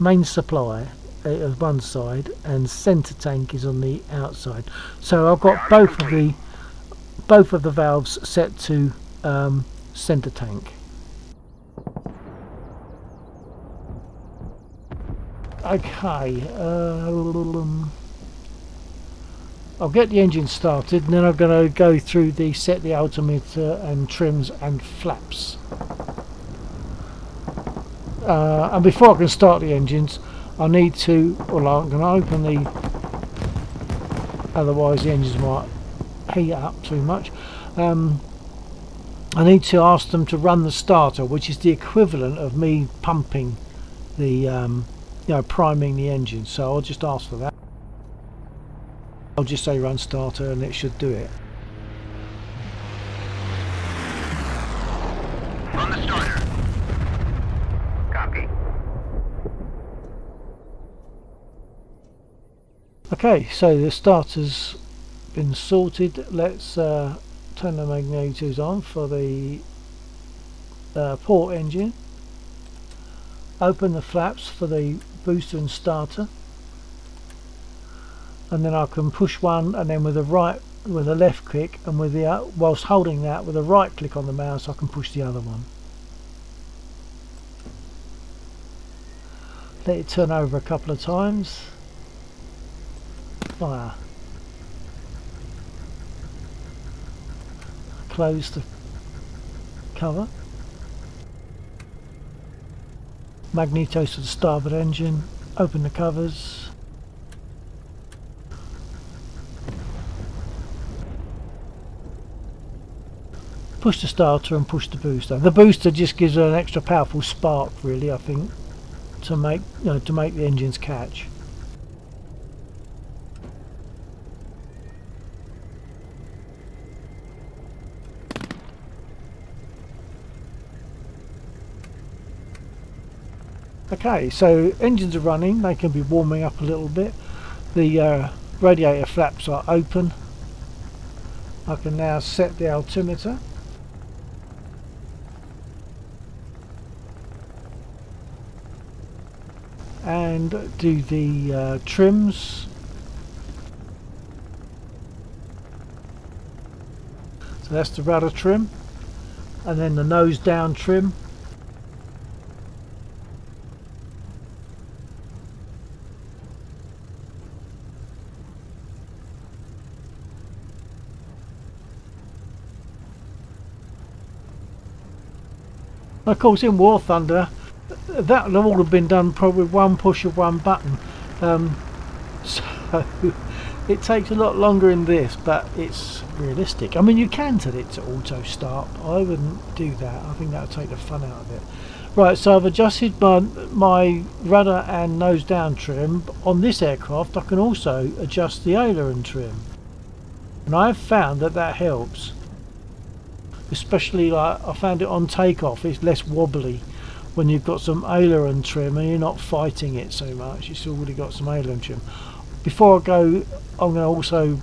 Main supply is one side, and centre tank is on the outside. So I've got both of the valves set to centre tank. Okay, I'll get the engine started, and then I'm going to go through set the altimeter and trims and flaps. And before I can start the engines, I need to, well, I'm going to open the, otherwise the engines might heat up too much. I need to ask them to run the starter, which is the equivalent of me pumping the, priming the engine. So I'll just ask for that. I'll just say run starter, and it should do it. Run the starter. Copy. Okay, so the starter's been sorted. Let's turn the magnetometers on for the port engine. Open the flaps for the booster and starter, and then I can push one, and then with a left click, and with the whilst holding that with a right click on the mouse, I can push the other one. Let it turn over a couple of times. Fire. Close the cover. Magnetos to the starboard engine. Open the covers. Push the starter and push the booster. The booster just gives an extra powerful spark, really, I think, to make the engines catch. Okay, so engines are running. They can be warming up a little bit. The radiator flaps are open. I can now set the altimeter. And do the trims. So that's the rudder trim, and then the nose down trim. Of course, in War Thunder, that will all have been done probably with one push of one button. So it takes a lot longer in this, but it's realistic. I mean, you can set it to auto start. I wouldn't do that. I think that would take the fun out of it. Right, so I've adjusted my rudder and nose down trim. On this aircraft, I can also adjust the aileron trim, and I've found that helps. Especially, like, I found it on takeoff, it's less wobbly when you've got some aileron trim and you're not fighting it so much. It's already got some aileron trim. Before I go, I'm going to also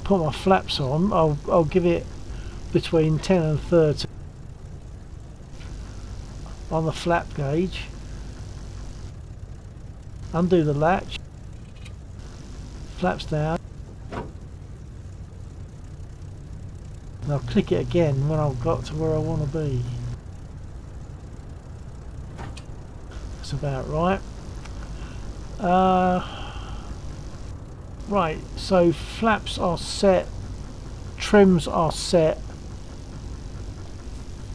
put my flaps on. I'll give it between 10 and 30 on the flap gauge. Undo the latch, flaps down, And I'll click it again when I've got to where I want to be. That's about right. Right, so flaps are set, trims are set.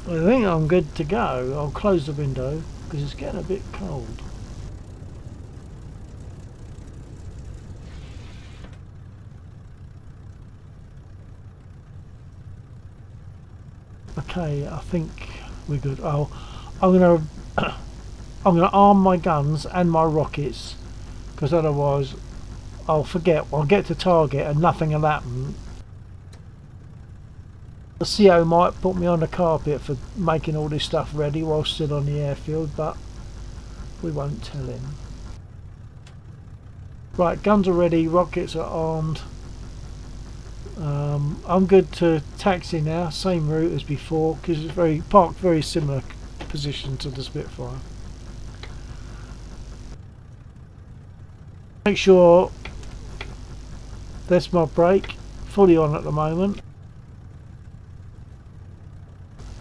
I think I'm good to go. I'll close the window because it's getting a bit cold. Okay, I think we're good. Oh, I'm gonna arm my guns and my rockets, because otherwise I'll forget. I'll get to target and nothing will happen. The CO might put me on the carpet for making all this stuff ready while still on the airfield, but we won't tell him. Right, guns are ready, rockets are armed. I'm good to taxi now, same route as before, because it's parked very similar position to the Spitfire. Make sure that's my brake, fully on at the moment.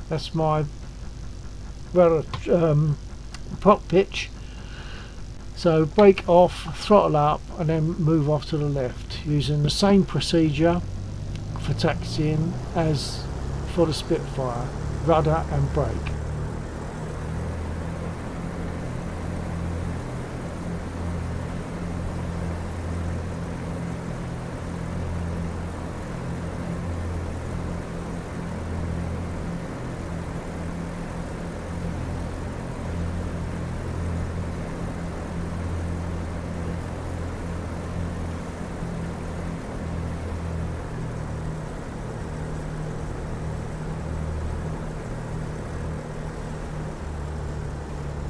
That's my rudder prop pitch. So brake off, throttle up, and then move off to the left, using the same procedure for taxiing as for the Spitfire, rudder and brake.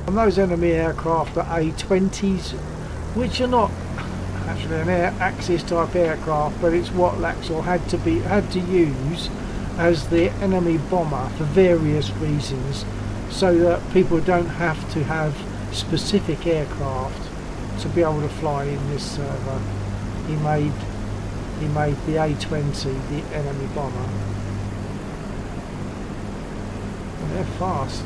And those enemy aircraft are A-20s, which are not actually an Axis type aircraft, but it's what Laxor had to use as the enemy bomber for various reasons, so that people don't have to have specific aircraft to be able to fly in this server. He made the A-20 the enemy bomber. And they're fast.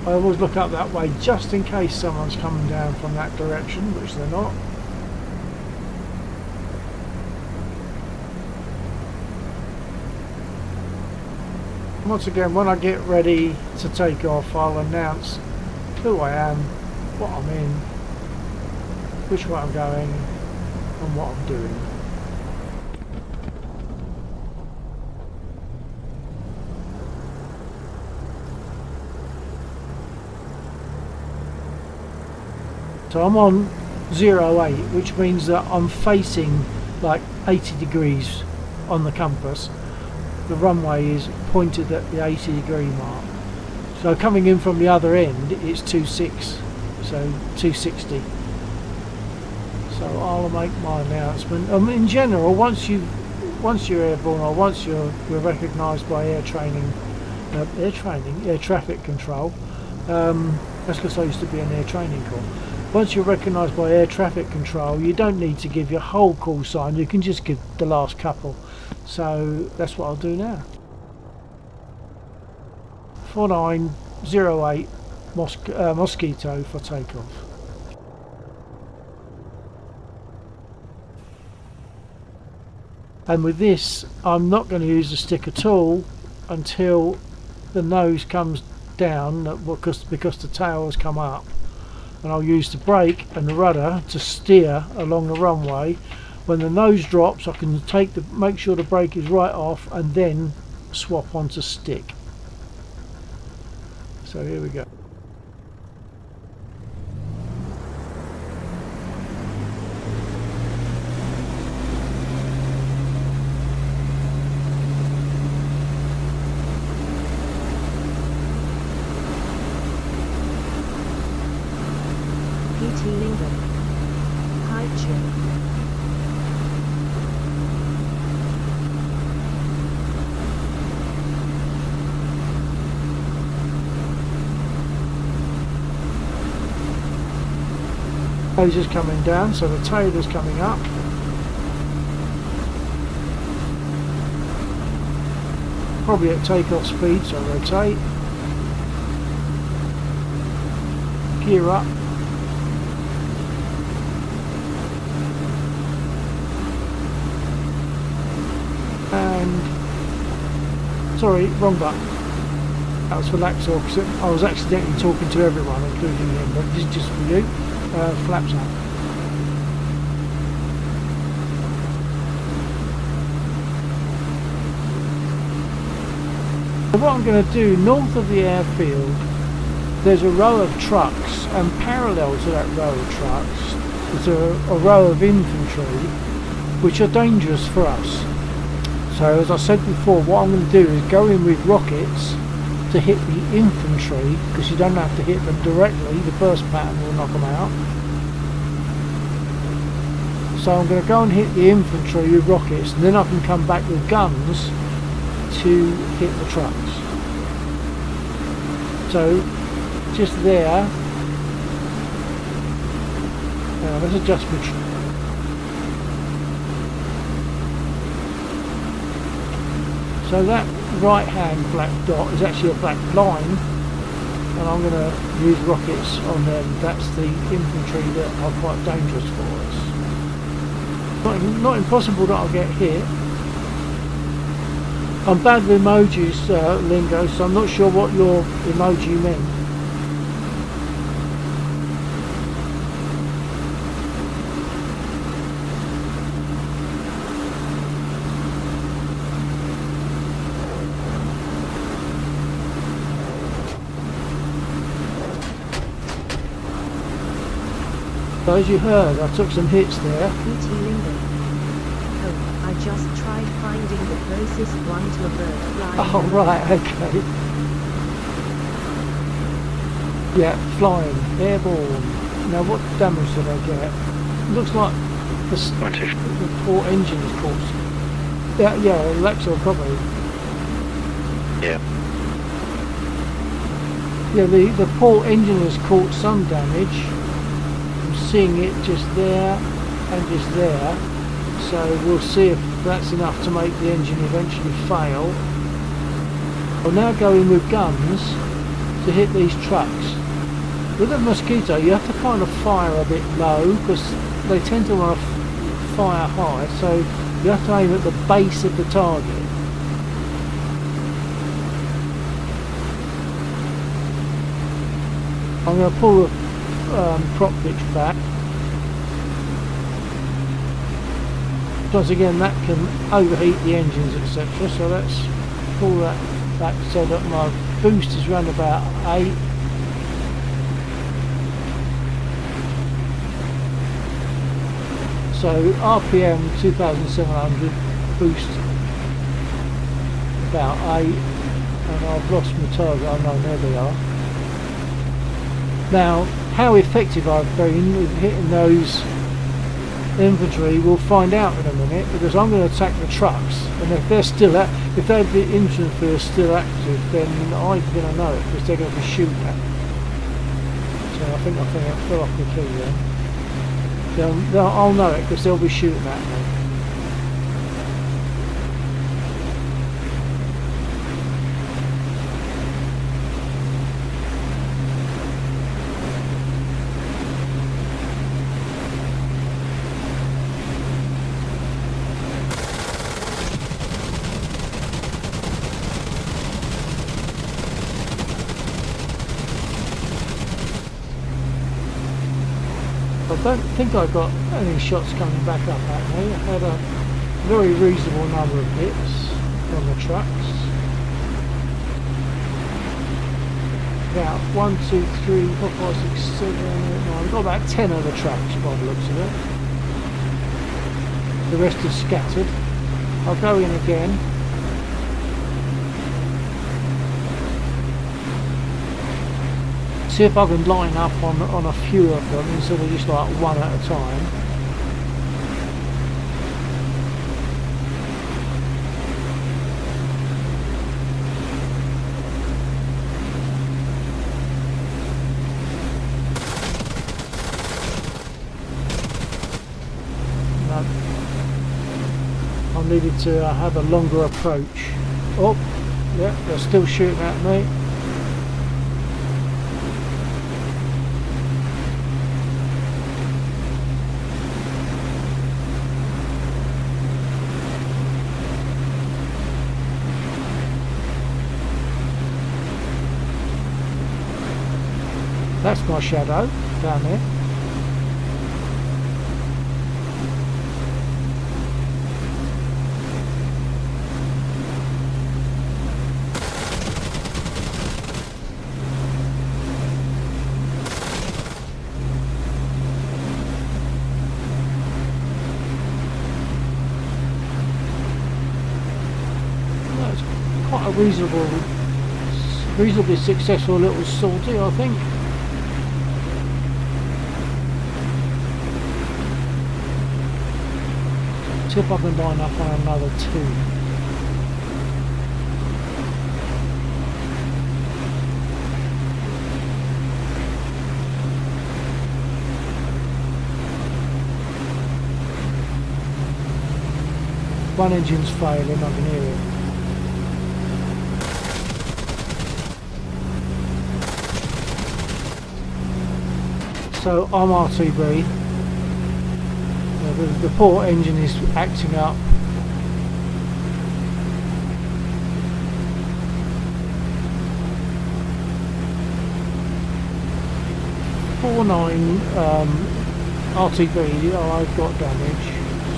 I always look up that way just in case someone's coming down from that direction, which they're not. Once again, when I get ready to take off, I'll announce who I am, what I'm in, which way I'm going, and what I'm doing. So I'm on 08, which means that I'm facing like 80 degrees on the compass. The runway is pointed at the 80 degree mark. So coming in from the other end, it's 26, so 260. So I'll make my announcement. In general, once you're airborne, or once you're recognised by air traffic control. That's because I used to be in air training corps. Once you're recognised by air traffic control, you don't need to give your whole call sign, you can just give the last couple. So that's what I'll do now. 4908 Mosquito for takeoff. And with this, I'm not going to use the stick at all until the nose comes down, because the tail has come up. And I'll use the brake and the rudder to steer along the runway. When the nose drops, I can make sure the brake is right off, and then swap onto stick. So here we go. Laser's coming down, so the tail is coming up. Probably at takeoff speed, so rotate. Gear up. And sorry, wrong button. That was for Laxor, because I was accidentally talking to everyone, including him, but this is just for you. Flaps up. What I'm going to do, north of the airfield, there's a row of trucks, and parallel to that row of trucks, there's a row of infantry, which are dangerous for us. So as I said before, what I'm going to do is go in with rockets to hit the infantry, because you don't have to hit them directly, the burst pattern will knock them out. So I'm going to go and hit the infantry with rockets, and then I can come back with guns to hit the trucks. So just there, let's adjust my so that right hand black dot is actually a black line, and I'm going to use rockets on them. That's the infantry that are quite dangerous for us. Not impossible that I'll get hit. I'm bad with emojis, Lingo, so I'm not sure what your emoji meant. So as you heard, I took some hits there. PT Lingo. Oh, I just tried finding the closest one to a bird flying. Oh right, okay. Yeah, flying, airborne. Now what damage did I get? Looks like the port engine is caught. Yeah, Lexor probably. Yeah. Yeah, the port engine has caught some damage. I'm seeing it just there and just there. So we'll see if that's enough to make the engine eventually fail. I'll now go in with guns to hit these trucks. With a Mosquito you have to kind of fire a bit low, because they tend to want to fire high, so you have to aim at the base of the target. I'm going to pull the prop pitch back. Once again, that can overheat the engines, etc. So let's pull that back so that my boost is around about 8. So RPM 2700, boost about 8, and I've lost my target. Oh no, there they are. Now, how effective I've been with hitting those infantry we'll find out in a minute, because I'm going to attack the trucks, and if they're still if the infantry are still active, then I'm going to know it, because they're going to be shooting at me. So I think I fell off the key then. I'll know it because they'll be shooting at me. I don't think I got any shots coming back up at me. I had a very reasonable number of hits on the trucks. About 1, 2, 3, 4, 5, 6, 7, 8, 9. I've got about 10 of the trucks by the looks of it. The rest are scattered. I'll go in again. See if I can line up on a few of them instead of just like one at a time. No. I needed to have a longer approach. Oh, yeah, they're still shooting at me. That's my shadow down there. That's quite a reasonably successful little sortie, I think. See if I can line up on another two. One engine's failing, I can hear it. So I'm RTB. The port engine is acting up. RTB, I've got damage,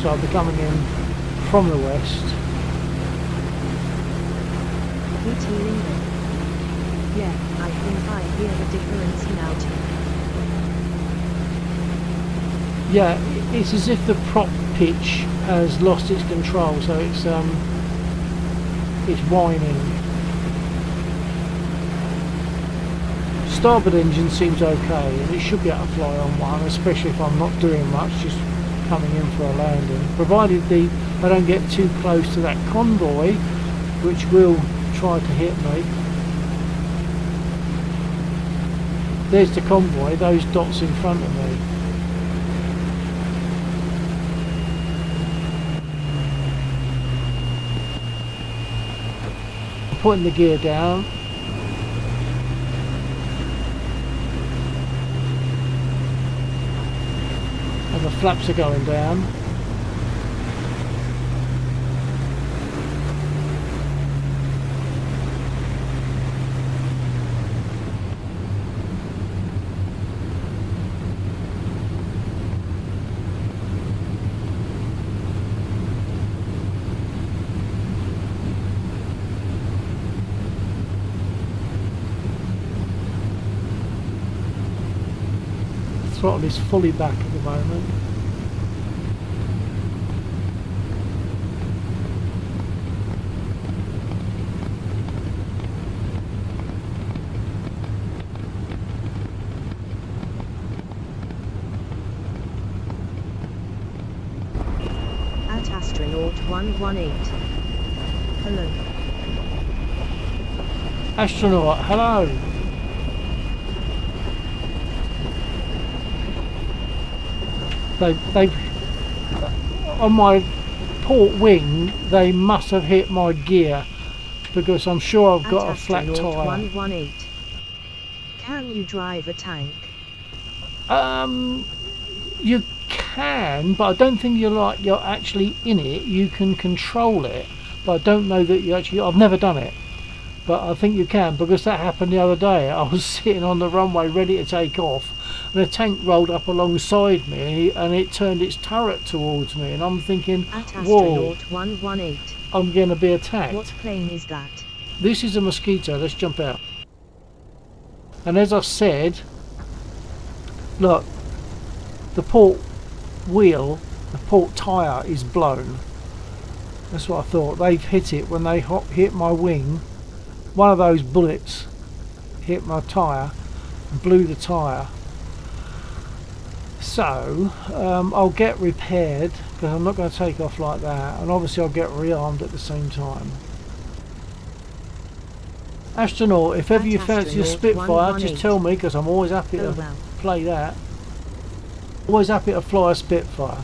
so I'll be coming in from the west. Yeah, I think I hear the difference now too. Yeah, it's as if the prop pitch has lost its control, so it's whining. Starboard engine seems okay, and it should be able to fly on one, especially if I'm not doing much, just coming in for a landing. Provided I don't get too close to that convoy, which will try to hit me. There's the convoy, those dots in front of me. Putting the gear down. And the flaps are going down. Throttle is fully back at the moment. At astronaut 118. Hello. Astronaut, hello. They've on my port wing, they must have hit my gear, because I'm sure I've got a flat tyre. 118. Can you drive a tank? You can, but I don't think you're actually in it. You can control it, but I don't know that you actually. I've never done it, but I think you can, because that happened the other day. I was sitting on the runway ready to take off, and a tank rolled up alongside me, and it turned its turret towards me, and I'm thinking, whoa, 118. I'm going to be attacked. What plane is that? This is a Mosquito. Let's jump out. And as I said, look, the port wheel, the port tyre is blown. That's what I thought. They've hit it when they hit my wing. One of those bullets hit my tyre and blew the tyre. So I'll get repaired, because I'm not going to take off like that, and obviously I'll get rearmed at the same time. Astronaut, if ever you fancy a Spitfire, just tell me, because I'm always happy to play that. Always happy to fly a Spitfire.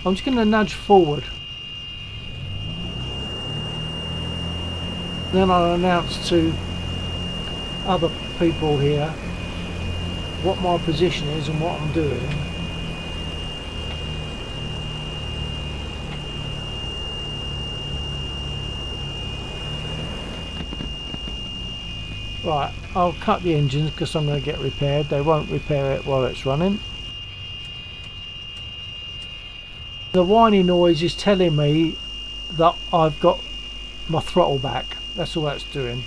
I'm just going to nudge forward. Then I'll announce to other people here what my position is and what I'm doing. Right, I'll cut the engines because I'm going to get repaired. They won't repair it while it's running. The whiny noise is telling me that I've got my throttle back. That's all that's doing.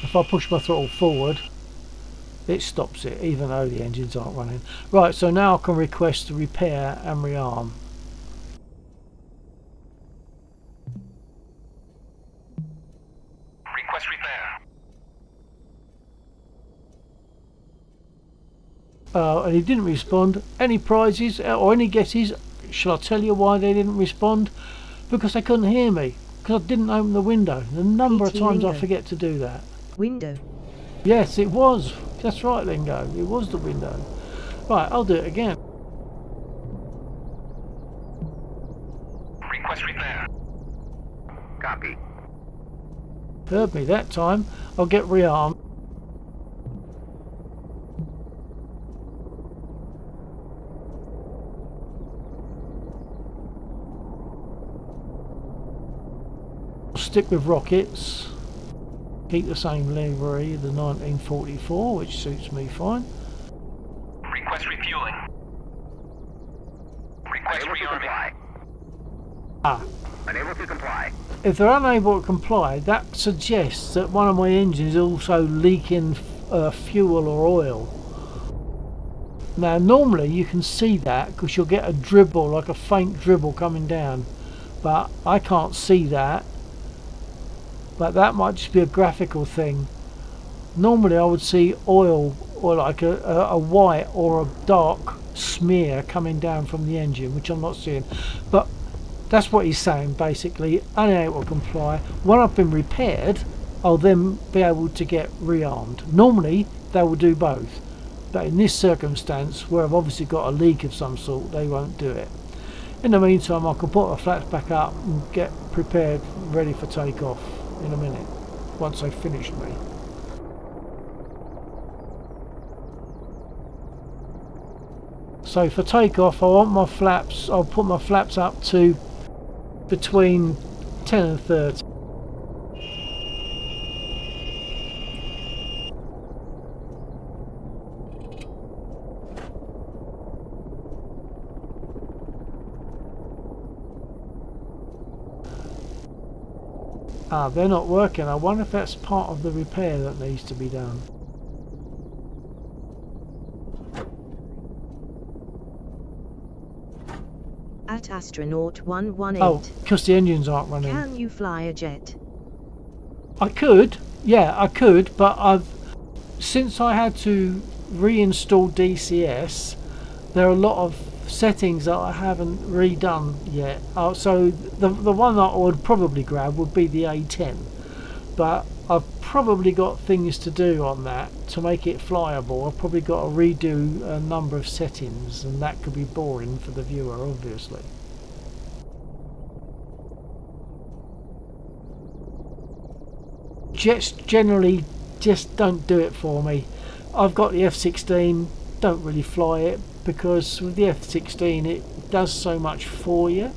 If I push my throttle forward, it stops it, even though the engines aren't running. Right, so now I can request repair and rearm. Request repair. And he didn't respond. Any prizes or any guesses? Shall I tell you why they didn't respond? Because they couldn't hear me. Because I didn't open the window. The number of times I forget to do that. Window. Yes, it was. That's right, Lingo. It was the window. Right, I'll do it again. Request repair. Copy. Heard me that time. I'll get rearmed. Stick with rockets. Keep the same livery, the 1944, which suits me fine. Request refueling. Request rearming. Unable to comply. If they're unable to comply, that suggests that one of my engines is also leaking fuel or oil. Now normally you can see that because you'll get a dribble, like a faint dribble coming down, but I can't see that. But that might just be a graphical thing. Normally I would see oil or like a white or a dark smear coming down from the engine, which I'm not seeing. But that's what he's saying basically, unable to comply. When I've been repaired, I'll then be able to get rearmed. Normally they will do both, but in this circumstance where I've obviously got a leak of some sort, they won't do it. In the meantime, I can put my flaps back up and get prepared, ready for takeoff in a minute, once they've finished me. So for takeoff, I want my flaps, I'll put my flaps up to between 10 and 30. Ah, they're not working. I wonder if that's part of the repair that needs to be done. At astronaut 118. Oh, because the engines aren't running. Can you fly a jet? I could, yeah, I could, but since I had to reinstall DCS, there are a lot of settings that I haven't redone yet. So the one that I would probably grab would be the A10, but I've probably got things to do on that to make it flyable. I've probably got to redo a number of settings, and that could be boring for the viewer, obviously. Jets generally just don't do it for me. I've got the F-16, don't really fly it, because with the F-16 it does so much for you.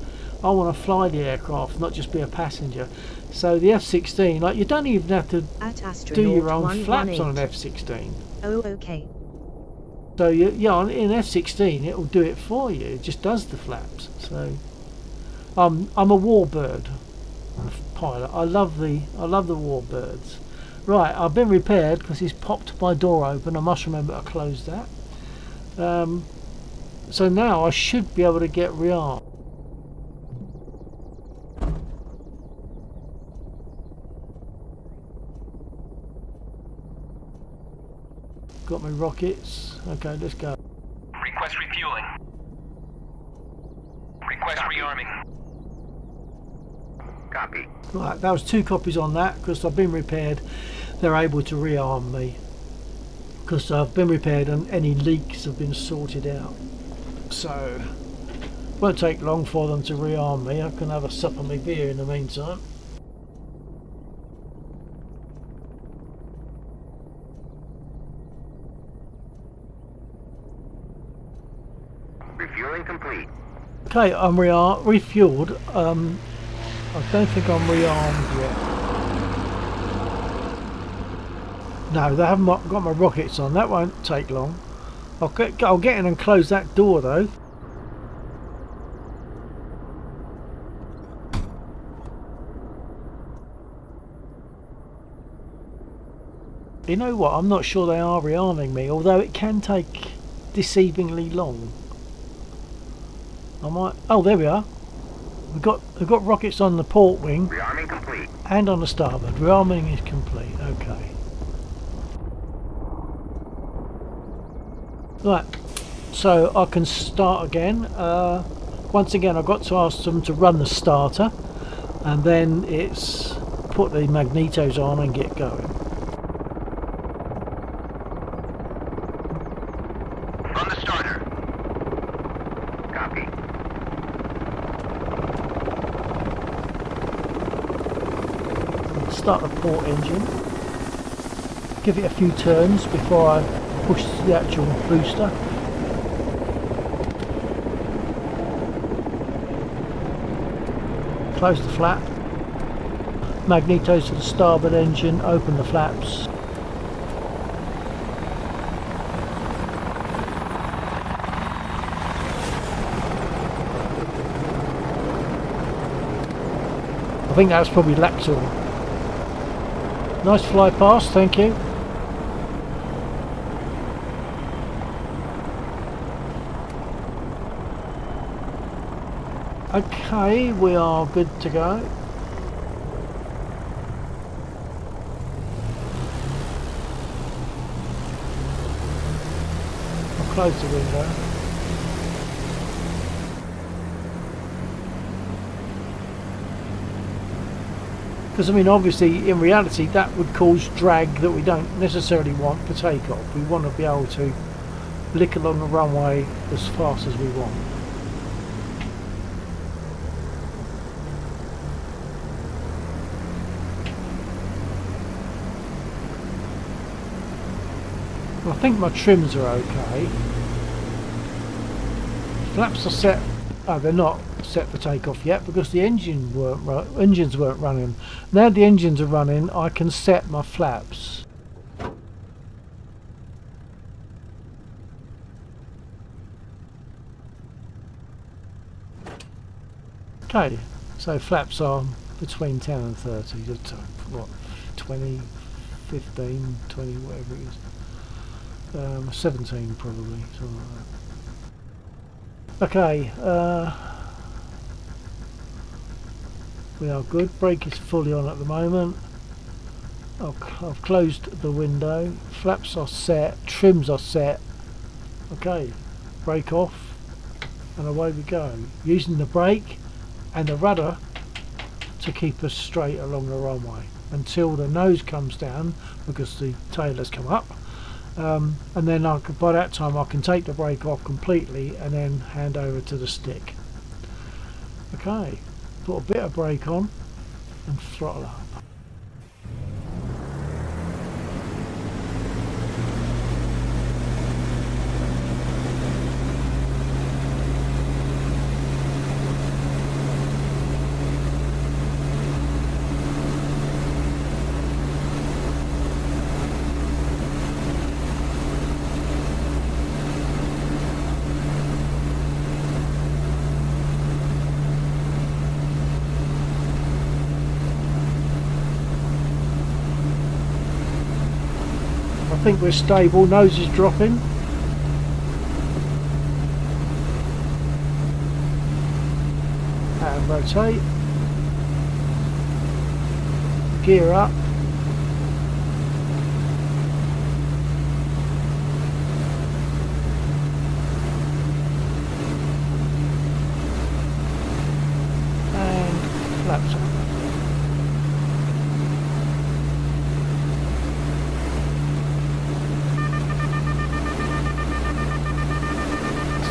I want to fly the aircraft, not just be a passenger. So the F-16, like, you don't even have to do your own flaps on an F-16. Oh, okay. So yeah, in F-16 it will do it for you. It just does the flaps. So I'm a warbird pilot. I love the warbirds. Right, I've been repaired because he's popped my door open. I must remember to close that. So now I should be able to get rearmed. Got my rockets. Okay, let's go. Request refueling. Request rearming. Copy. Right, that was 2 copies on that because I've been repaired. They're able to rearm me because I've been repaired and any leaks have been sorted out. So Won't take long for them to rearm me. I can have a sup of my beer in the meantime. Refueling complete. Okay, I'm refueled. I don't think I'm rearmed yet. No, they haven't got my rockets on. That won't take long. I'll get in and close that door though. You know what? I'm not sure they are rearming me, although it can take deceivingly long. I might. Oh, there we are. We've got rockets on the port wing. Rearming complete. And on the starboard. Rearming is complete. Okay. Right. So I can start again. Once again, I've got to ask them to run the starter, and then it's put the magnetos on and get going. Run the starter. Copy. Start the port engine. Give it a few turns before I push the actual booster. Close the flap. Magnetos to the starboard engine. Open the flaps. I think that's probably Laxor. Nice fly past, thank you. Okay, we are good to go. I'll close the window. Because I mean, obviously, in reality, that would cause drag that we don't necessarily want for takeoff. We want to be able to lick along the runway as fast as we want. I think my trims are okay. Flaps are set. Oh, they're not set for takeoff yet because the engines weren't running. Now the engines are running, I can set my flaps. Okay, so flaps are between 10 and 30. What, 20, 15, 20, whatever it is. 17 probably, something like that. Okay, we are good. Brake is fully on at the moment. I've closed the window. Flaps are set. Trims are set. Okay, brake off, and away we go. Using the brake and the rudder to keep us straight along the runway until the nose comes down because the tail has come up. And then by that time I can take the brake off completely and then hand over to the stick. Okay, put a bit of brake on and throttle up. I think we're stable, nose is dropping. And rotate. Gear up. And flaps up.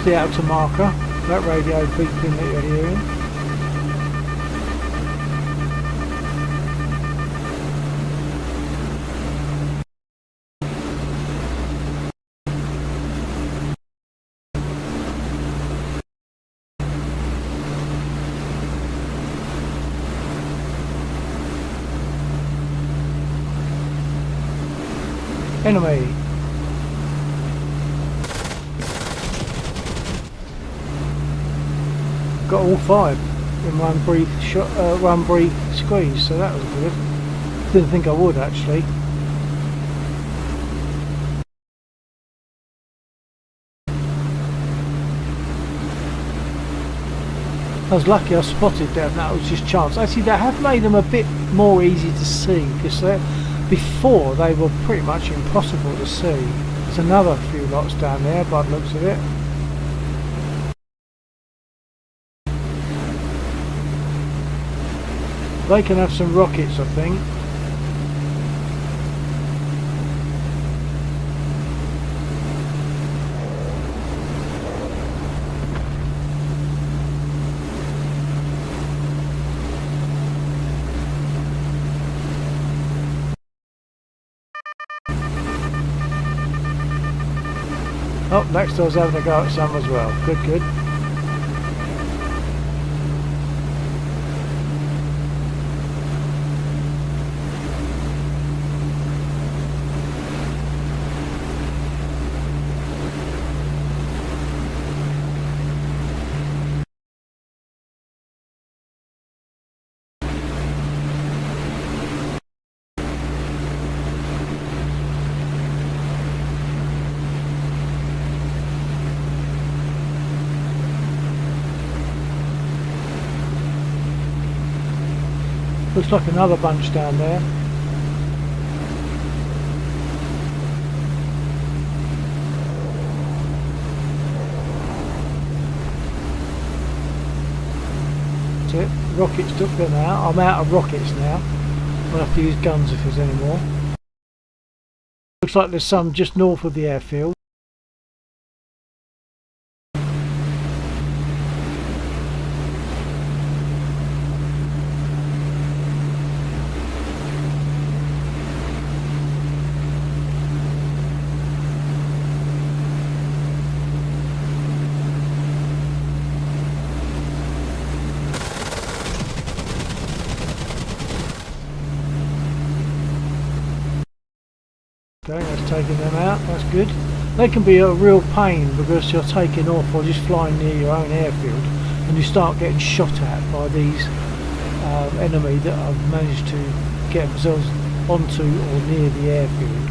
The outer marker. That radio beeping that you're hearing. Enemy. Got all 5 in one brief shot, one brief squeeze, so that was good. Didn't think I would actually. I was lucky I spotted them, that was just chance. Actually, they have made them a bit more easy to see, because before they were pretty much impossible to see. There's another few lots down there by the looks of it. They can have some rockets, I think. Oh, next door's having a go at some as well. Good, good. Looks like another bunch down there. That's it. Rockets took them out. I'm out of rockets now. I'll have to use guns if there's any more. Looks like there's some just north of the airfield. Okay, that's taking them out, that's good. They can be a real pain because you're taking off or just flying near your own airfield and you start getting shot at by these enemy that have managed to get themselves onto or near the airfield.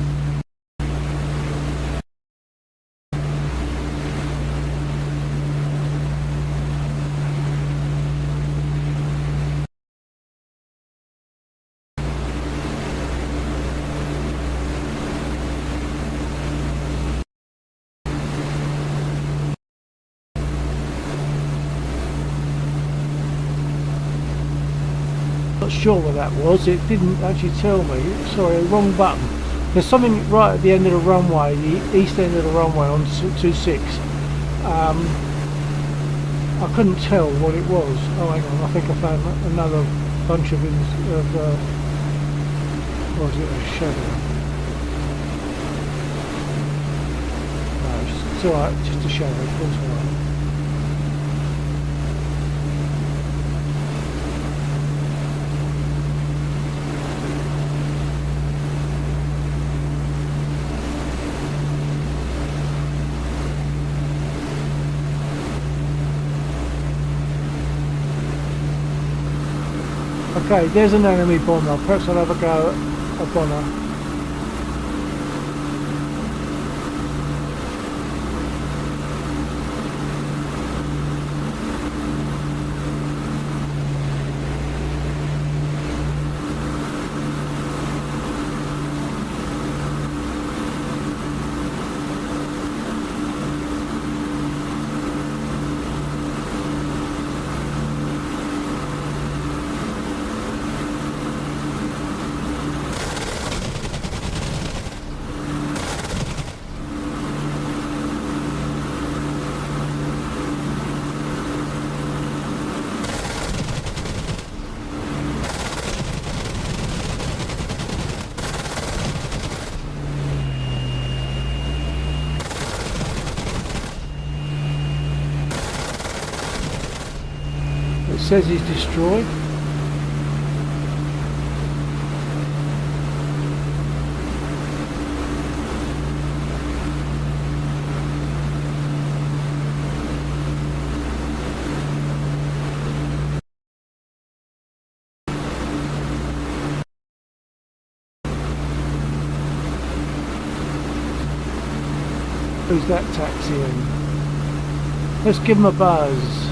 Not sure what that was, it didn't actually tell me. Sorry, wrong button. There's something right at the end of the runway, the east end of the runway on 26. I couldn't tell what it was. Oh hang on, I think I found another bunch of what was it, a shadow? No, it's alright, just a shadow, of course alright. Okay, there's an enemy bomber. Perhaps I'll have a go at a bomber. It says he's destroyed. Who's that taxiing? Let's give him a buzz.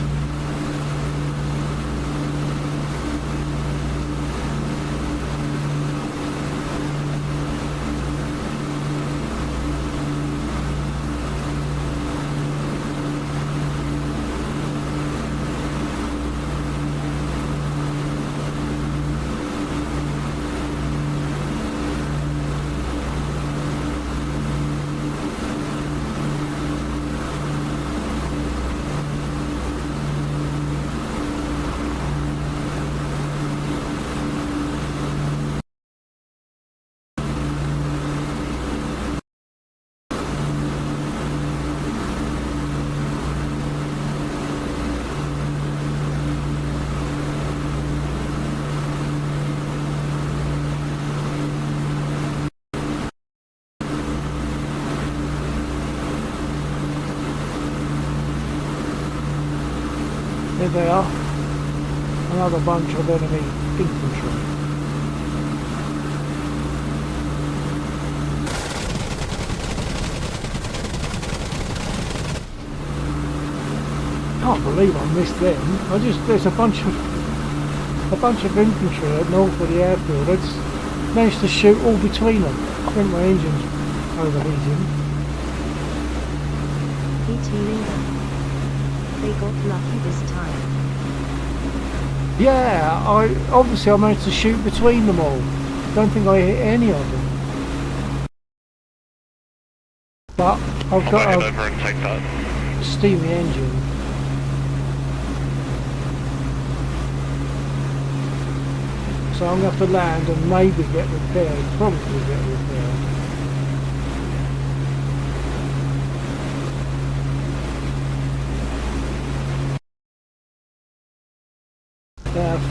Here they are, another bunch of enemy infantry. Can't believe I missed them. There's a bunch of infantry at north of the airfield. I just managed to shoot all between them. I think my engine's overheating. They got lucky this time. Yeah, I managed to shoot between them all. Don't think I hit any of them. But I've got I'll over and take that. a steamy engine. So I'm going to have to land and maybe get repaired. Probably get repaired.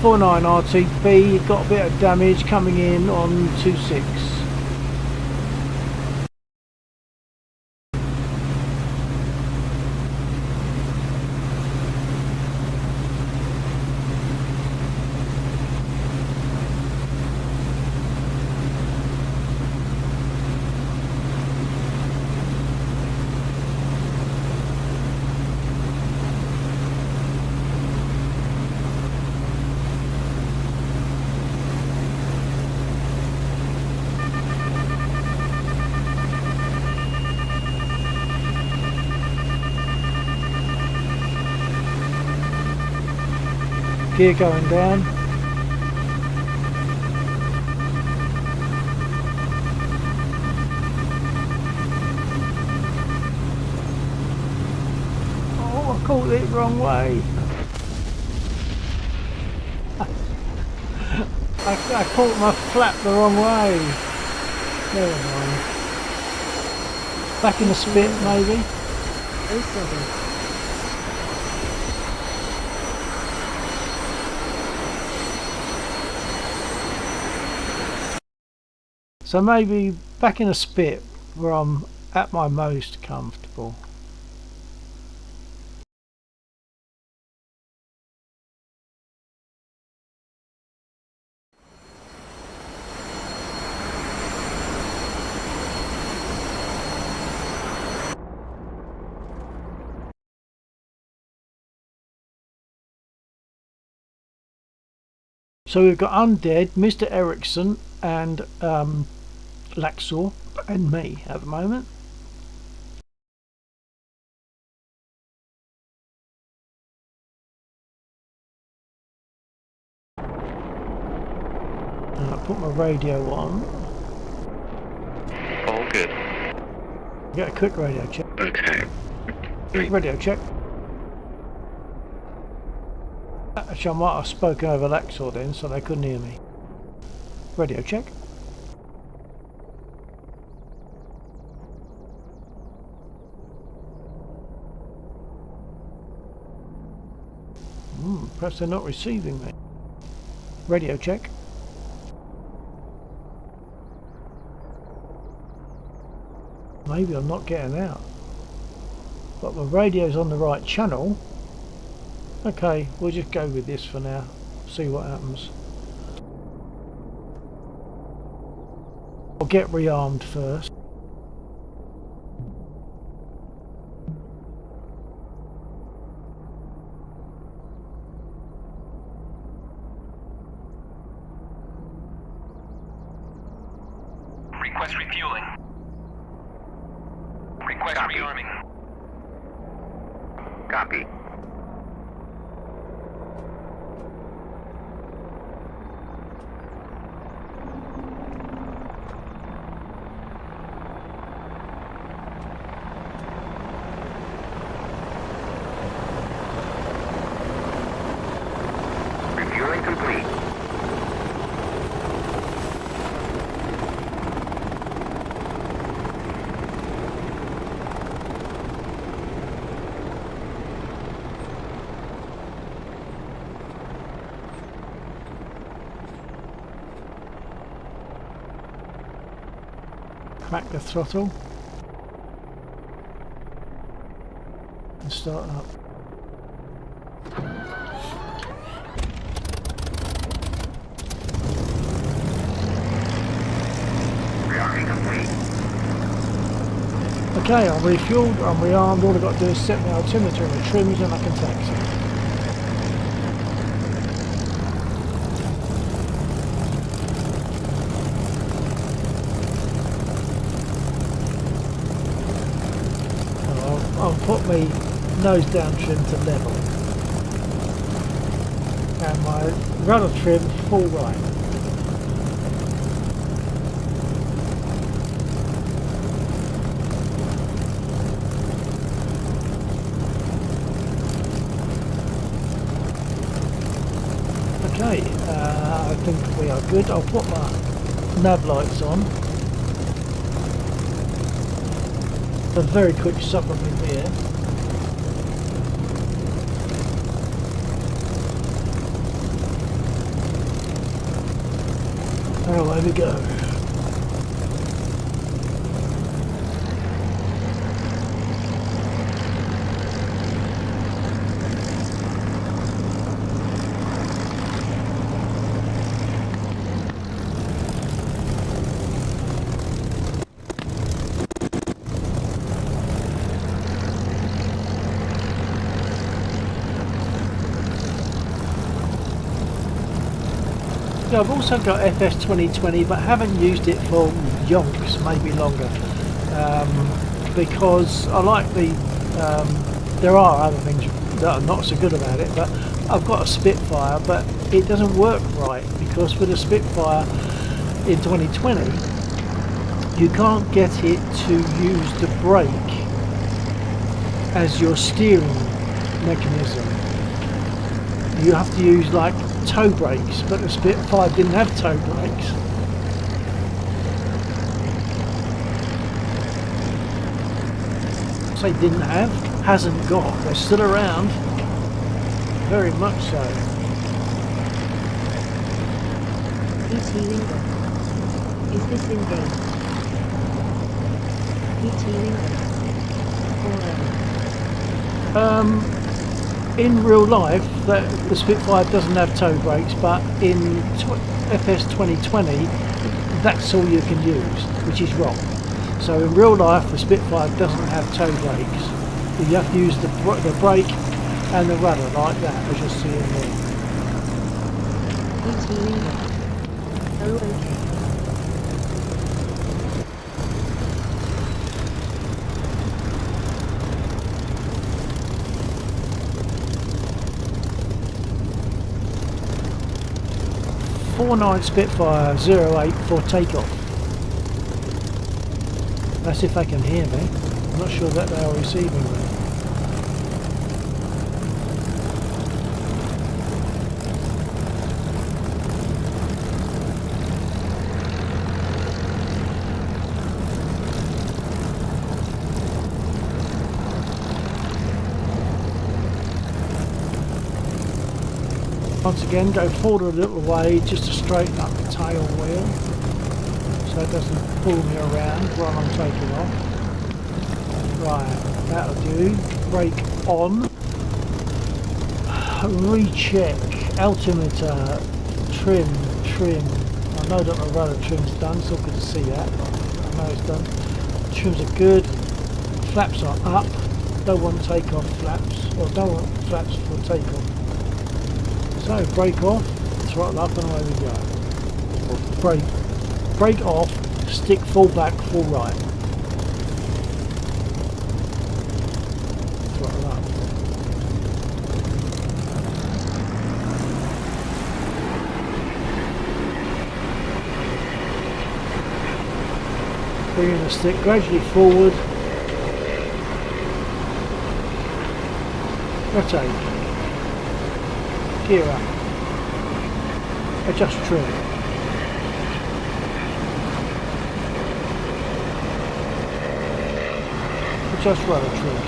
49 RTB, got a bit of damage coming in on 26. Gear going down. Oh, I caught it wrong way. I caught my flap the wrong way. Never mind. Back in the spit maybe. 07. So maybe back in a spit where I'm at my most comfortable. So we've got Undead, Mr. Ericsson and Laxor and me at the moment. And I put my radio on. All good. Get a quick radio check. Okay. Quick radio check. Actually, I might have spoken over Laxor then, so they couldn't hear me. Radio check. Perhaps they're not receiving me. Radio check. Maybe I'm not getting out. But my radio's on the right channel. Okay, we'll just go with this for now. See what happens. I'll get rearmed first. Request refueling. Request rearming. Copy. Refueling complete. Back the throttle and start up. Rearming complete. Okay, I'm refueled, I'm rearmed, all I've got to do is set my altimeter and the trims and I can taxi. I'll put my nose down trim to level and my rudder trim full right. Okay, I think we are good. I'll put my nav lights on. A very quick sup of my beer. Oh, there we go. I've also got FS 2020 but haven't used it for yonks, maybe longer, because I like the there are other things that are not so good about it, but I've got a Spitfire but it doesn't work right, because with a Spitfire in 2020 you can't get it to use the brake as your steering mechanism. You have to use like toe brakes, but the Spitfire didn't have toe brakes. Say didn't have, hasn't got. They're still around, very much so. PT Lingo. Is this engaged? PT Lingo. In real life, the Spitfire doesn't have toe brakes, but in FS 2020, that's all you can use, which is wrong. So in real life, the Spitfire doesn't have toe brakes. You have to use the brake and the rudder like that, as you'll see in there. PT Lingo. Oh, okay. 49 Spitfire 08 for takeoff. That's if they can hear me. I'm not sure that they are receiving me. Once again, go forward a little way just to straighten up the tail wheel so it doesn't pull me around while I'm taking off. Right, that'll do. Brake on. Recheck. Altimeter. Trim. I know that my rudder trim's done, so good to see that. I know it's done. Trims are good. Flaps are up. Don't want takeoff flaps, or don't want flaps for takeoff. So brake off, throttle up, and away we go. Brake off, stick full back, full right. Throttle up. Bringing the stick gradually forward. Rotate. Gear up. Adjust trim. Adjust rudder trim.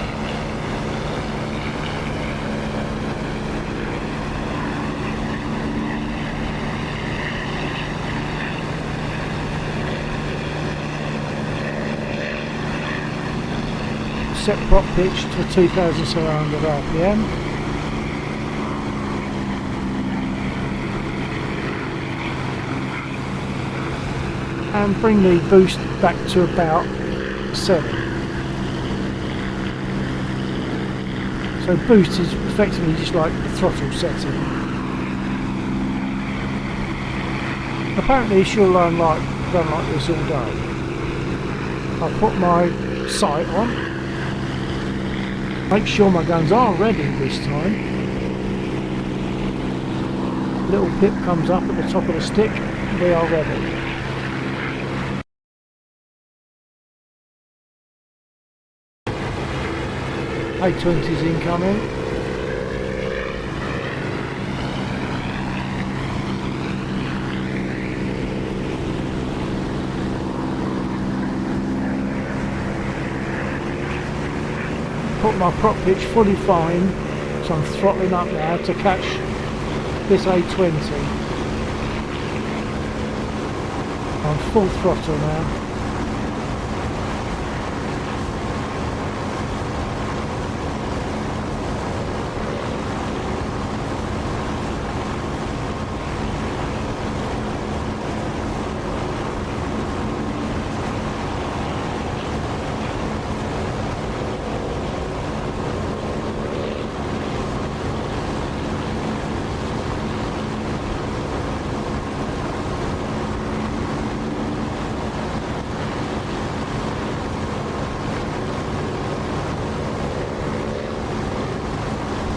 Set prop pitch to 2,700 RPM. And bring the boost back to about 7. So boost is effectively just like the throttle setting. Apparently she'll run like this all day. I'll put my sight on. Make sure my guns are ready this time. Little pip comes up at the top of the stick. We are ready. A20's incoming. Put my prop pitch fully fine, so I'm throttling up now to catch this A20. I'm full throttle now.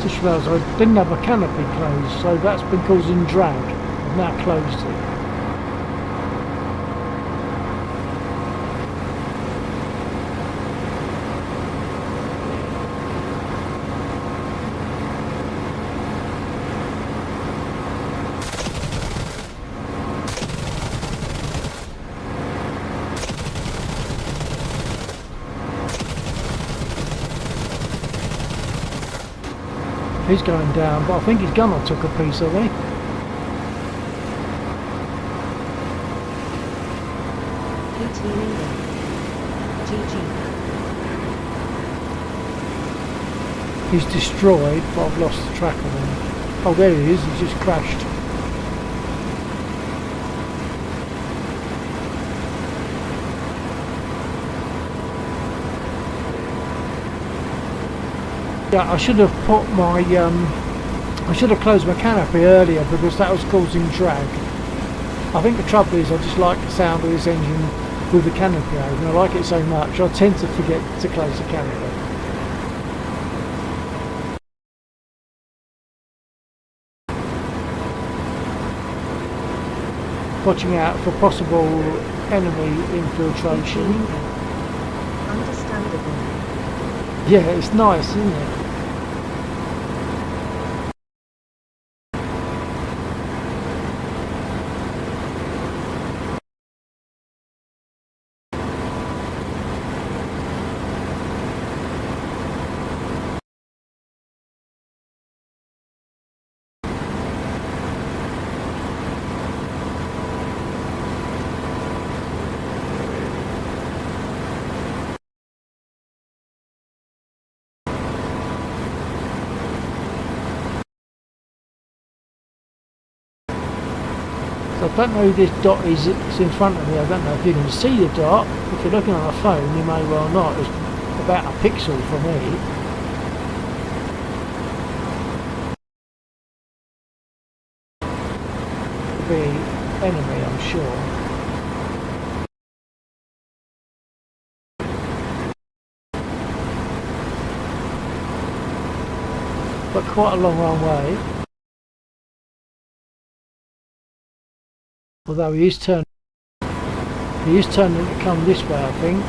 Just realised I didn't have my canopy closed, so that's been causing drag. I've now closed it. He's going down, but I think his gunner took a piece of it. He's destroyed, but I've lost the track of him. Oh, there he is, he's just crashed. Yeah, I should have put my, I should have closed my canopy earlier because that was causing drag. I think the trouble is I just like the sound of this engine with the canopy open. I like it so much, I tend to forget to close the canopy. Watching out for possible enemy infiltration. Understandable. Yeah, it's nice, isn't it? So I don't know who this dot is. It's in front of me. I don't know if you can see the dot. If you're looking on a phone, you may well not. It's about a pixel for me. Be enemy, I'm sure. But quite a long way. Although he is turning to come this way, I think.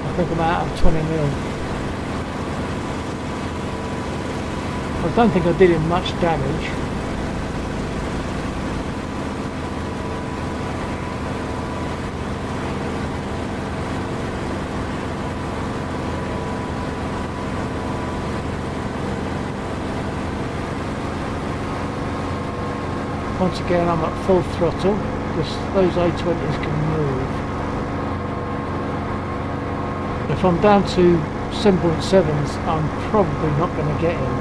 I think I'm out of 20 mil. I don't think I did him much damage. Once again, I'm at full throttle because those A20s can move. If I'm down to 7.7s, I'm probably not going to get him.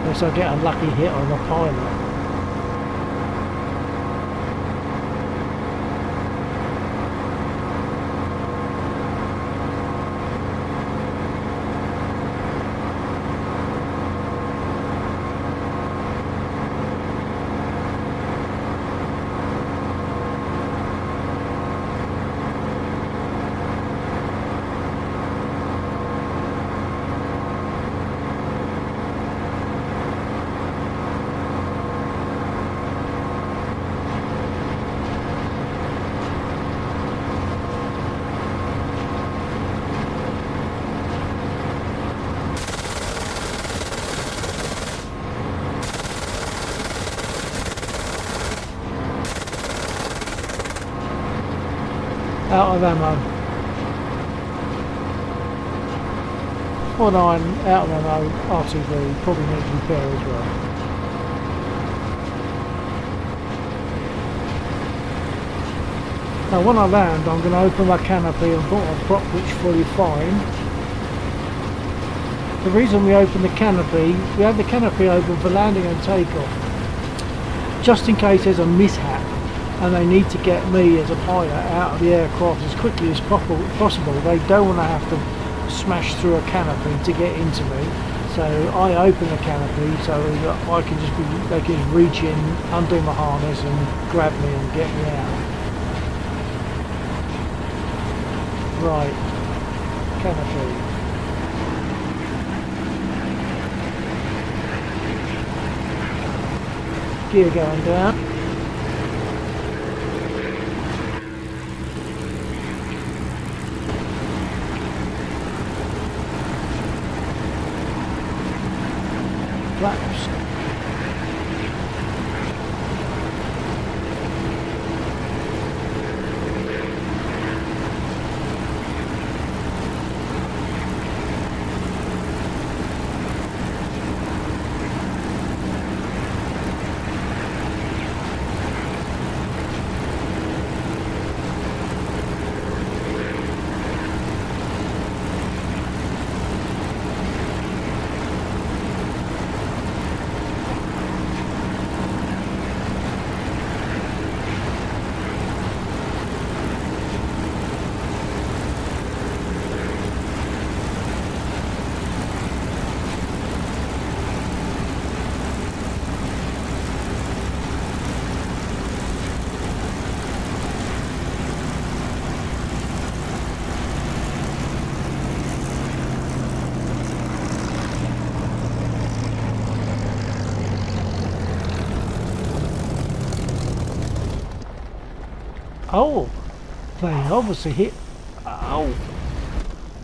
Unless I get a lucky hit on the pilot. Out of ammo. 4.9 out of ammo, RTV, probably needs repair as well. Now when I land, I'm going to open my canopy and put my prop which fully fine. The reason we open the canopy, we have the canopy open for landing and takeoff, just in case there's a mishap and they need to get me as a pilot out of the aircraft as quickly as possible. They don't want to have to smash through a canopy to get into me, so I open the canopy so that I can they can just reach in, undo my harness and grab me and get me out. Right, canopy. Gear going down. Flaps. Oh, they obviously hit. Oh,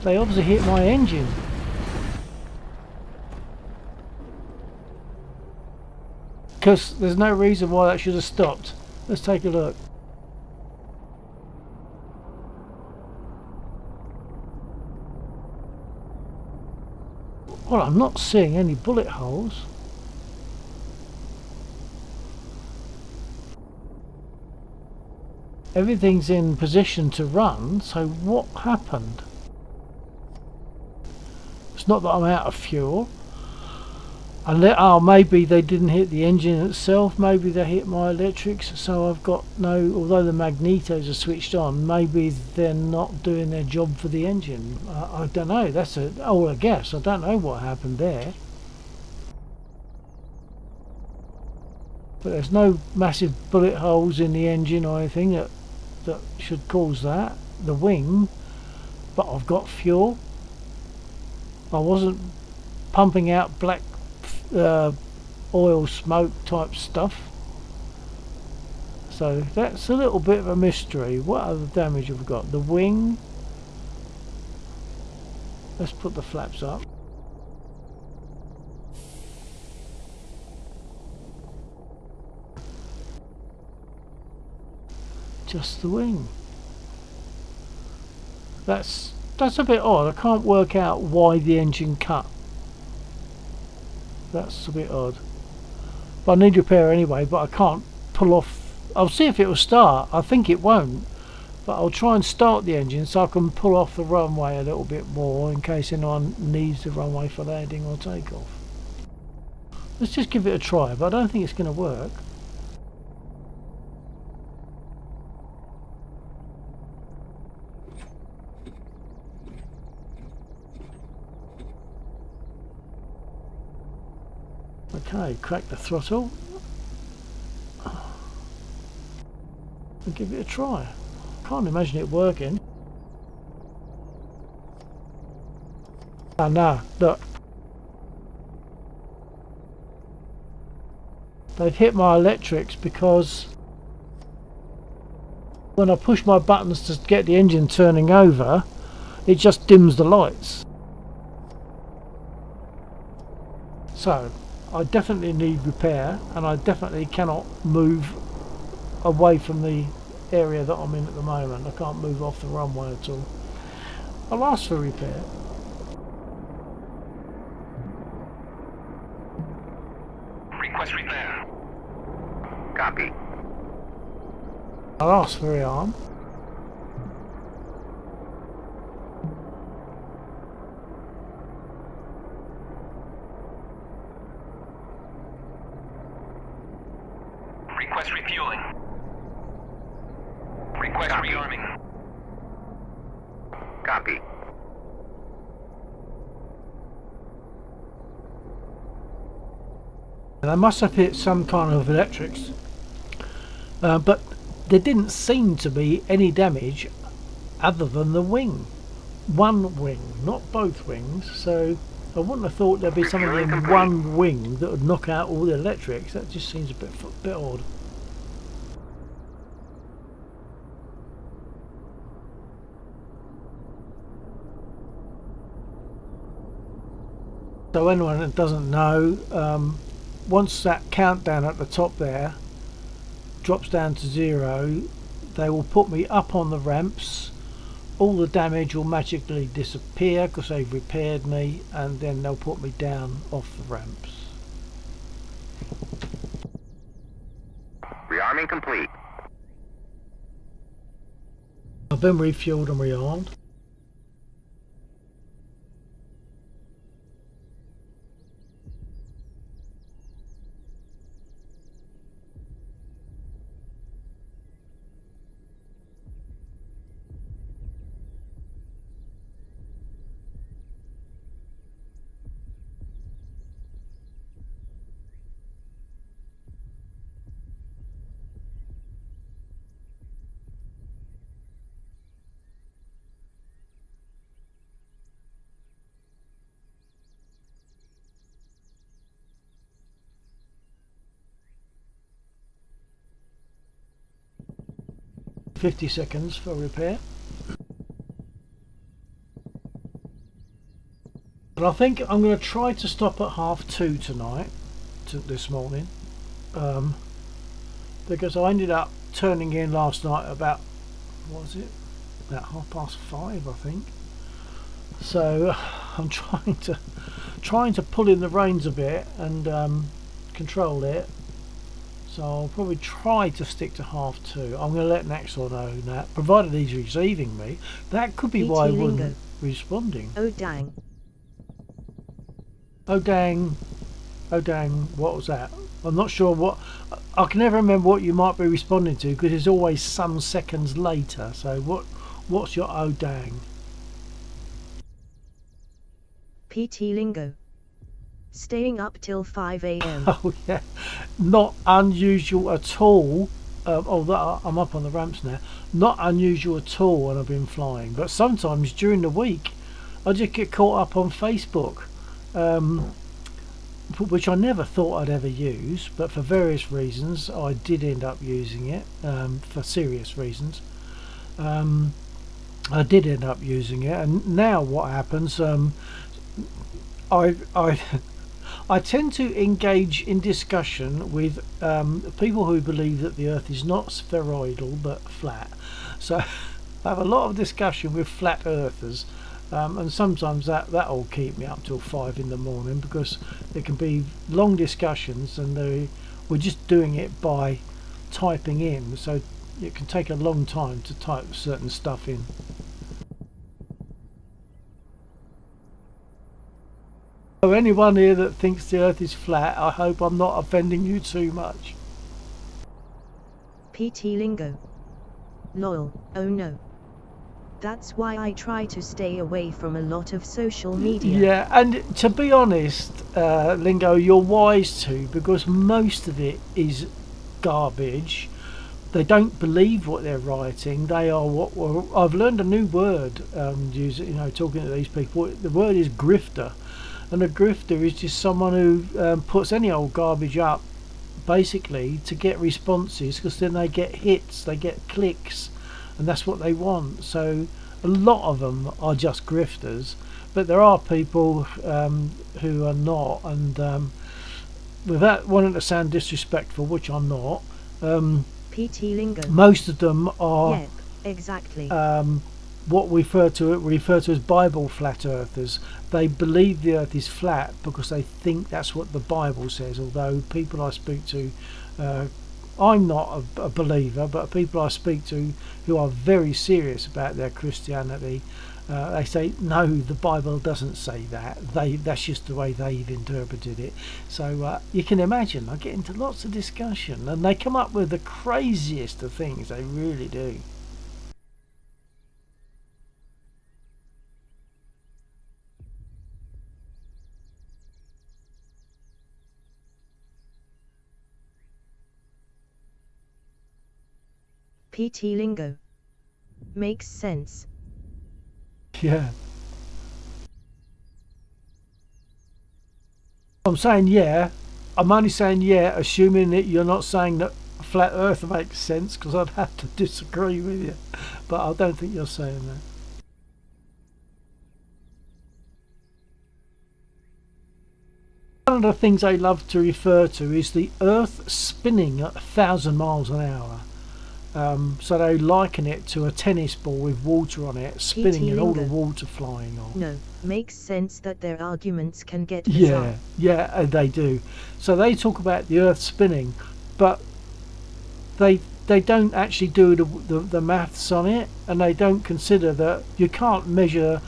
they obviously hit my engine. because there's no reason why that should have stopped. Let's take a look. Well, I'm not seeing any bullet holes. Everything's in position to run, so what happened? It's not that I'm out of fuel. Oh, maybe they didn't hit the engine itself, maybe they hit my electrics, so I've got no, although the magnetos are switched on, maybe they're not doing their job for the engine. I don't know, that's all a guess. I don't know what happened there. But there's no massive bullet holes in the engine or anything that should cause that. The wing, but I've got fuel. I wasn't pumping out black oil smoke type stuff, so that's a little bit of a mystery. What other damage have we got? The wing, let's put the flaps up. Just the wing. That's a bit odd. I can't work out why the engine cut. That's a bit odd. But I need repair anyway, but I can't pull off. I'll see if it will start. I think it won't, but I'll try and start the engine so I can pull off the runway a little bit more in case anyone needs the runway for landing or takeoff. Let's just give it a try, but I don't think it's going to work. Okay, crack the throttle and give it a try. Can't imagine it working. Oh no, look. They've hit my electrics because when I push my buttons to get the engine turning over, it just dims the lights. So I definitely need repair, and I definitely cannot move away from the area that I'm in at the moment. I can't move off the runway at all. I'll ask for repair. Request repair. Copy. I'll ask for rearm. Request refueling. Request Copy. rearming. Copy. And I must have hit some kind of electrics, but there didn't seem to be any damage other than the wing. One wing, not both wings, so I wouldn't have thought there'd be something in one wing that would knock out all the electrics. That just seems a bit odd. So anyone that doesn't know, once that countdown at the top there drops down to 0, they will put me up on the ramps. All the damage will magically disappear because they've repaired me, and then they'll put me down off the ramps. Rearming complete. I've been refueled and rearmed. $50 seconds for repair. But I think I'm going to try to stop at 2:30 tonight, this morning, because I ended up turning in last night about, what was it, about 5:30, I think. So I'm trying to pull in the reins a bit and control it. So I'll probably try to stick to 2:30. I'm going to let Naxor know that, provided he's receiving me. That could be why he wasn't responding. Oh dang. Oh dang. Oh dang, what was that? I'm not sure what... I can never remember what you might be responding to, because it's always some seconds later. So what's your oh dang? PT Lingo. Staying up till 5 a.m. Oh yeah, not unusual at all. Although I'm up on the ramps now, not unusual at all when I've been flying. But sometimes during the week, I just get caught up on Facebook, which I never thought I'd ever use, but for various reasons I did end up using it. For serious reasons, I did end up using it, and now what happens? I tend to engage in discussion with people who believe that the Earth is not spheroidal but flat. So I have a lot of discussion with flat earthers, and sometimes that'll keep me up till 5 in the morning, because there can be long discussions and we're just doing it by typing in, so it can take a long time to type certain stuff in. So anyone here that thinks the Earth is flat, I hope I'm not offending you too much. PT Lingo. Lol, oh no. That's why I try to stay away from a lot of social media. Yeah, and to be honest, Lingo, you're wise to, because most of it is garbage. They don't believe what they're writing. They are I've learned a new word, talking to these people. The word is grifter. And a grifter is just someone who puts any old garbage up, basically, to get responses, because then they get hits, they get clicks, and that's what they want. So a lot of them are just grifters, but there are people who are not, and without wanting to sound disrespectful, which I'm not, PT Lingo. most of them are Yep, exactly. what we refer to as Bible flat earthers. They believe the Earth is flat because they think that's what the Bible says. Although people I speak to, I'm not a believer, but people I speak to who are very serious about their Christianity, they say no, the Bible doesn't say that. That's just the way they've interpreted it. So you can imagine I get into lots of discussion, and they come up with the craziest of things. They really do. PT Lingo. Makes sense. Yeah. I'm saying yeah. I'm only saying yeah, assuming that you're not saying that flat Earth makes sense, because I'd have to disagree with you. But I don't think you're saying that. One of the things they love to refer to is the Earth spinning at 1,000 miles an hour. So they liken it to a tennis ball with water on it, spinning and all the water flying on. No, makes sense that their arguments can get bizarre. Yeah, they do. So they talk about the Earth spinning, but they don't actually do the maths on it, and they don't consider that you can't measure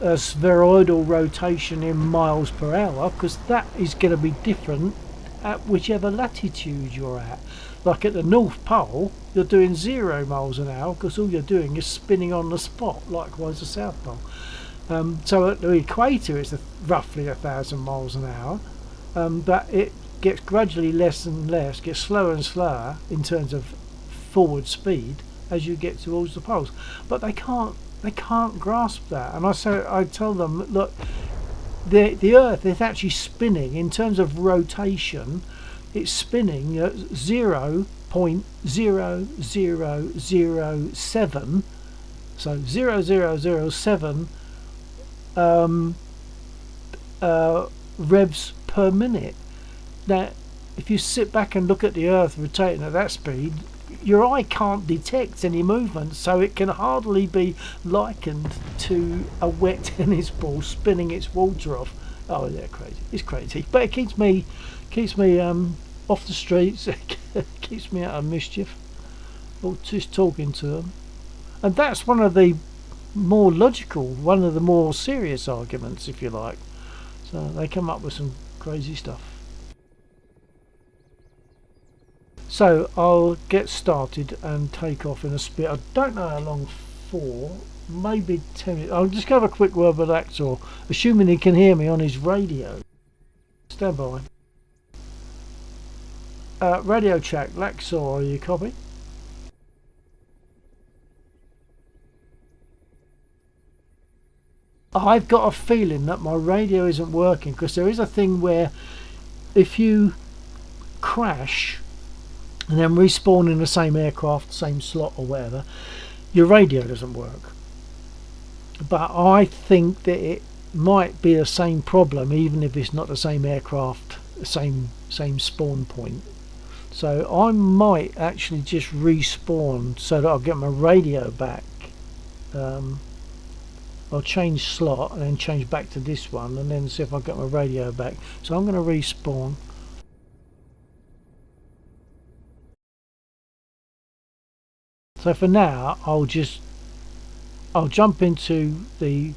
a spheroidal rotation in miles per hour, because that is going to be different at whichever latitude you're at. Like at the North Pole, you're doing 0 miles an hour, because all you're doing is spinning on the spot. Likewise the South Pole. So at the equator it's roughly 1,000 miles an hour, but it gets gradually less and less, gets slower and slower in terms of forward speed as you get towards the poles. But they can't grasp that. And I tell them, look, the Earth is actually spinning in terms of rotation. It's spinning at 0.0007, so 0007 revs per minute. Now, if you sit back and look at the Earth rotating at that speed, your eye can't detect any movement, so it can hardly be likened to a wet tennis ball spinning its water off. Oh, yeah, crazy. It's crazy, but it keeps me off the streets. It keeps me out of mischief, or just talking to them. And that's one of the more logical, one of the more serious arguments, if you like. So they come up with some crazy stuff. So I'll get started and take off in a spit. I don't know how long for, maybe 10 minutes. I'll just have a quick word with Axel, assuming he can hear me on his radio. Stand by. Radio check, Laxor, are you copy? I've got a feeling that my radio isn't working, because there is a thing where if you crash and then respawn in the same aircraft, same slot or whatever, your radio doesn't work. But I think that it might be the same problem, even if it's not the same aircraft, same spawn point. So I might actually just respawn so that I'll get my radio back. I'll change slot and then change back to this one and then see if I get my radio back. So I'm going to respawn. So for now I'll jump into the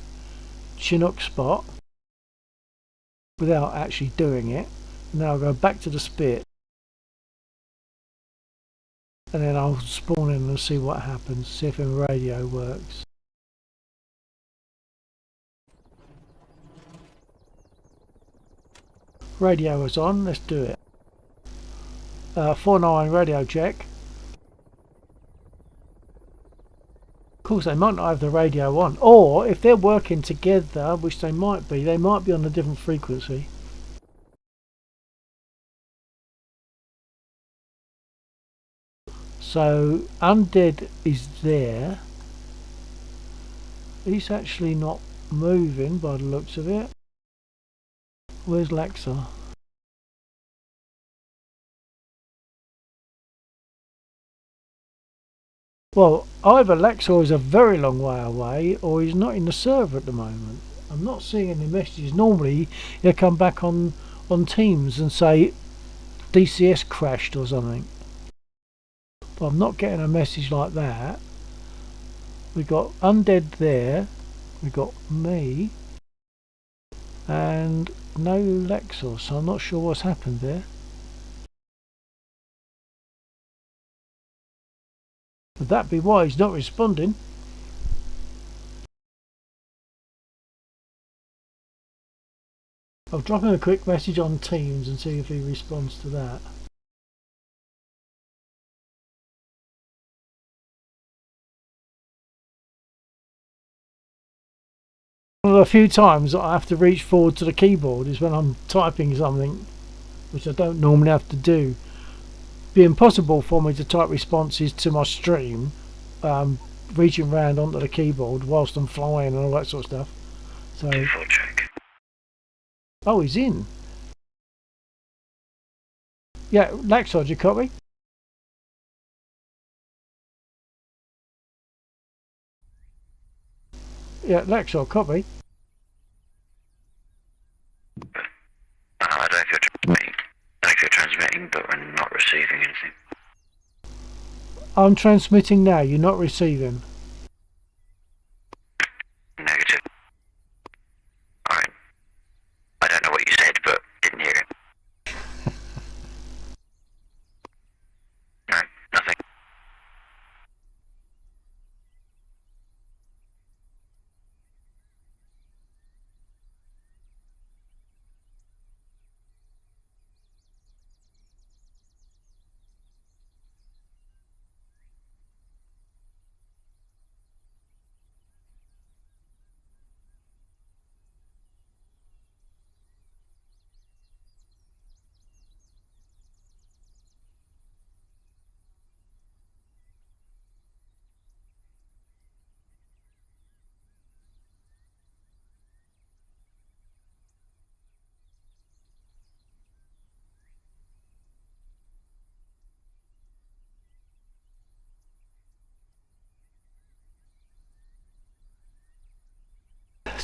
Chinook spot without actually doing it. Now I'll go back to the spit and then I'll spawn in and see what happens, see if the radio works. Radio is on, let's do it. 49 radio check. Of course they might not have the radio on, or if they're working together, which they might be on a different frequency. So Undead is there. He's actually not moving by the looks of it. Where's Laxa? Well, either Laxor is a very long way away or he's not in the server at the moment. I'm not seeing any messages. Normally he'll come back on Teams and say DCS crashed or something. But I'm not getting a message like that. We've got Undead there. We've got me. And no Laxor, so I'm not sure what's happened there. Would that be why he's not responding? I'll drop him a quick message on Teams and see if he responds to that. One of the few times that I have to reach forward to the keyboard is when I'm typing something, which I don't normally have to do. It'd be impossible for me to type responses to my stream, reaching round onto the keyboard whilst I'm flying and all that sort of stuff. So, oh, he's in. Yeah, Laxod, you copy? Yeah, Laxod, copy. I don't know if you're transmitting. I don't know if you're transmitting, but we're not receiving anything. I'm transmitting now, you're not receiving. Negative. Alright. I don't know what you said, but didn't hear it. No, nothing.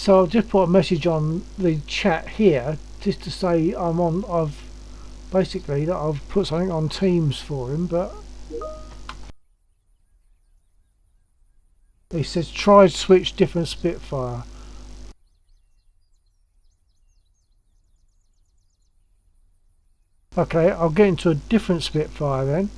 So I'll just put a message on the chat here just to say I've basically that I've put something on Teams for him, but he says try switch different Spitfire. Okay, I'll get into a different Spitfire then.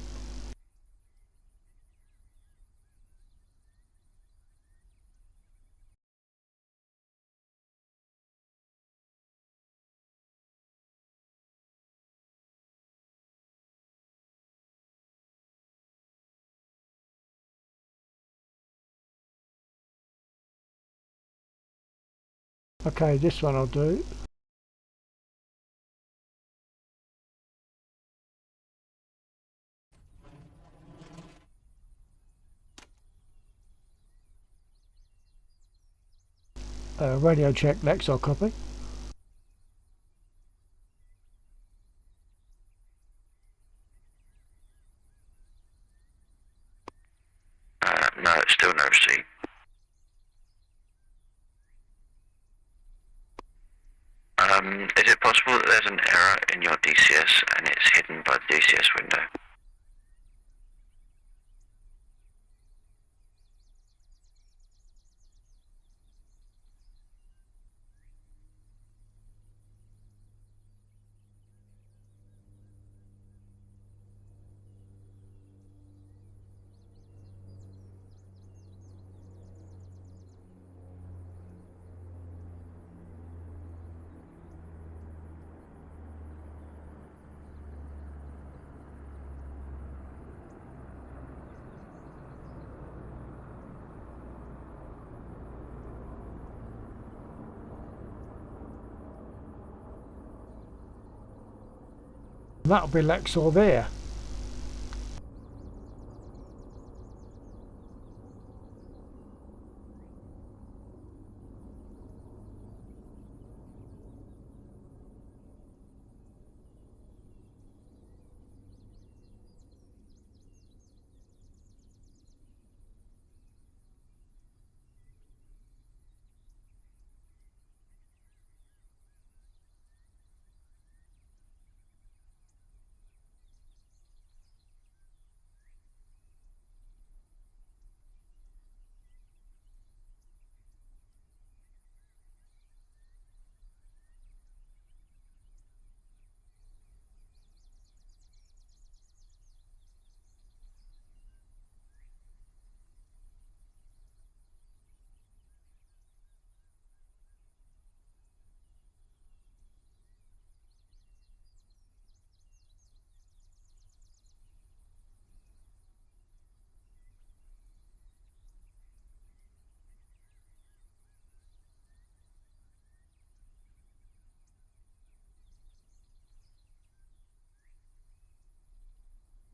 Okay, this one I'll do. Radio check, Lexar copy. No, it's still no receipt. Is it possible that there's an error in your DCS and it's hidden by the DCS window? That'll be Lexar there.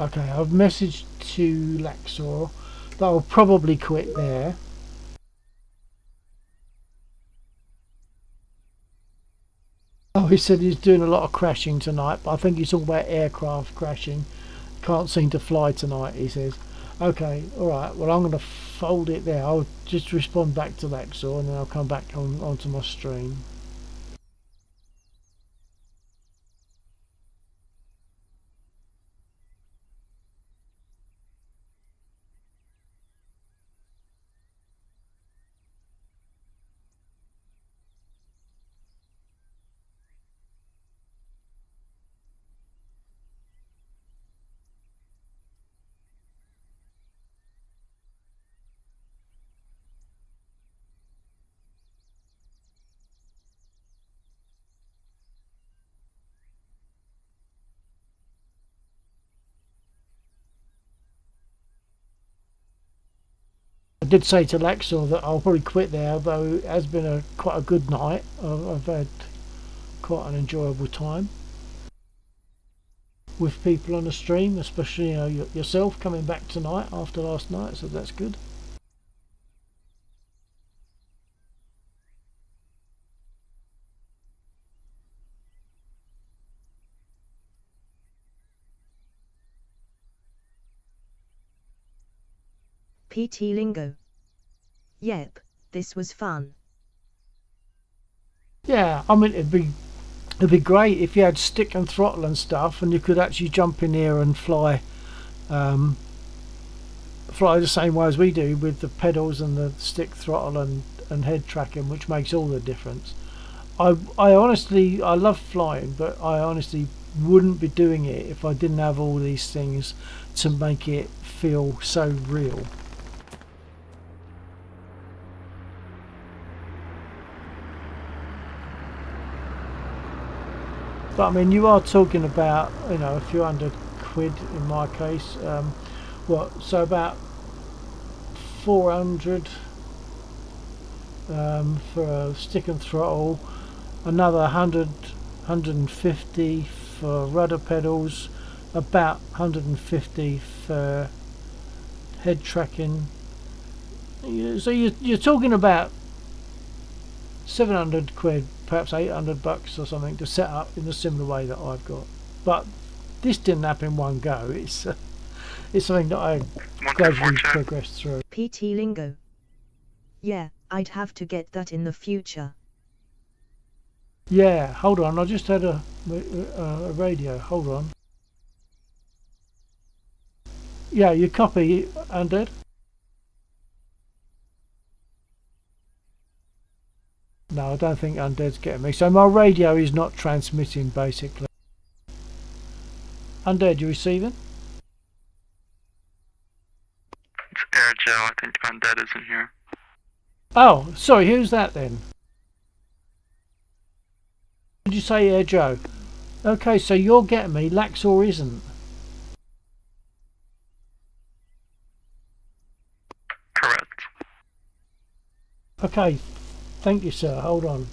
Okay, I've messaged to Lexar that I'll probably quit there. Oh, he said he's doing a lot of crashing tonight, but I think he's talking about aircraft crashing. Can't seem to fly tonight, he says. Okay, alright, well I'm going to fold it there. I'll just respond back to Lexar and then I'll come back onto my stream. I did say to Lexar that I'll probably quit there, though it has been quite a good night. I've had quite an enjoyable time with people on the stream, especially yourself coming back tonight after last night, so that's good. PT Lingo. Yep, this was fun. Yeah, I mean it'd be great if you had stick and throttle and stuff, and you could actually jump in here and um, fly the same way as we do with the pedals and the stick throttle and head tracking, which makes all the difference. I honestly I love flying, but I honestly wouldn't be doing it if I didn't have all these things to make it feel so real. But I mean, you are talking about, you know, a few £100 in my case. So about 400 for a stick and throttle, another 150 for rudder pedals, about 150 for head tracking. So you're talking about 700 £, perhaps $800 or something to set up in a similar way that I've got. But this didn't happen in one go. It's something that I gradually progressed through. PT lingo. Yeah, I'd have to get that in the future. Yeah, hold on. I just had a radio. Hold on. Yeah, you copy, Undead? No, I don't think Undead's getting me. So my radio is not transmitting, basically. Undead, you receiving? It's Air Joe. I think Undead isn't here. Oh, sorry. Who's that then? Did you say Air Joe? Okay, so you're getting me. Laxor isn't. Correct. Okay, thank you, sir. Hold on.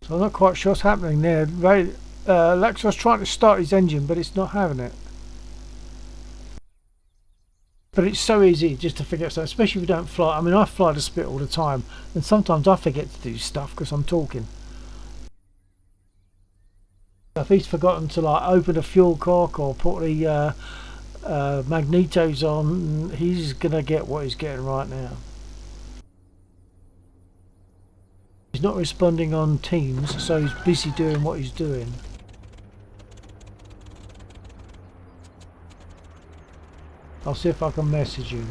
So I'm not quite sure what's happening there. Laxor's trying to start his engine, but it's not having it. But it's so easy just to forget stuff, especially if you don't fly. I mean, I fly the spit all the time, and sometimes I forget to do stuff because I'm talking. If he's forgotten to like open a fuel cock or put the magnetos on, he's gonna get what he's getting right now. He's not responding on Teams, so he's busy doing what he's doing. I'll see if I can message him.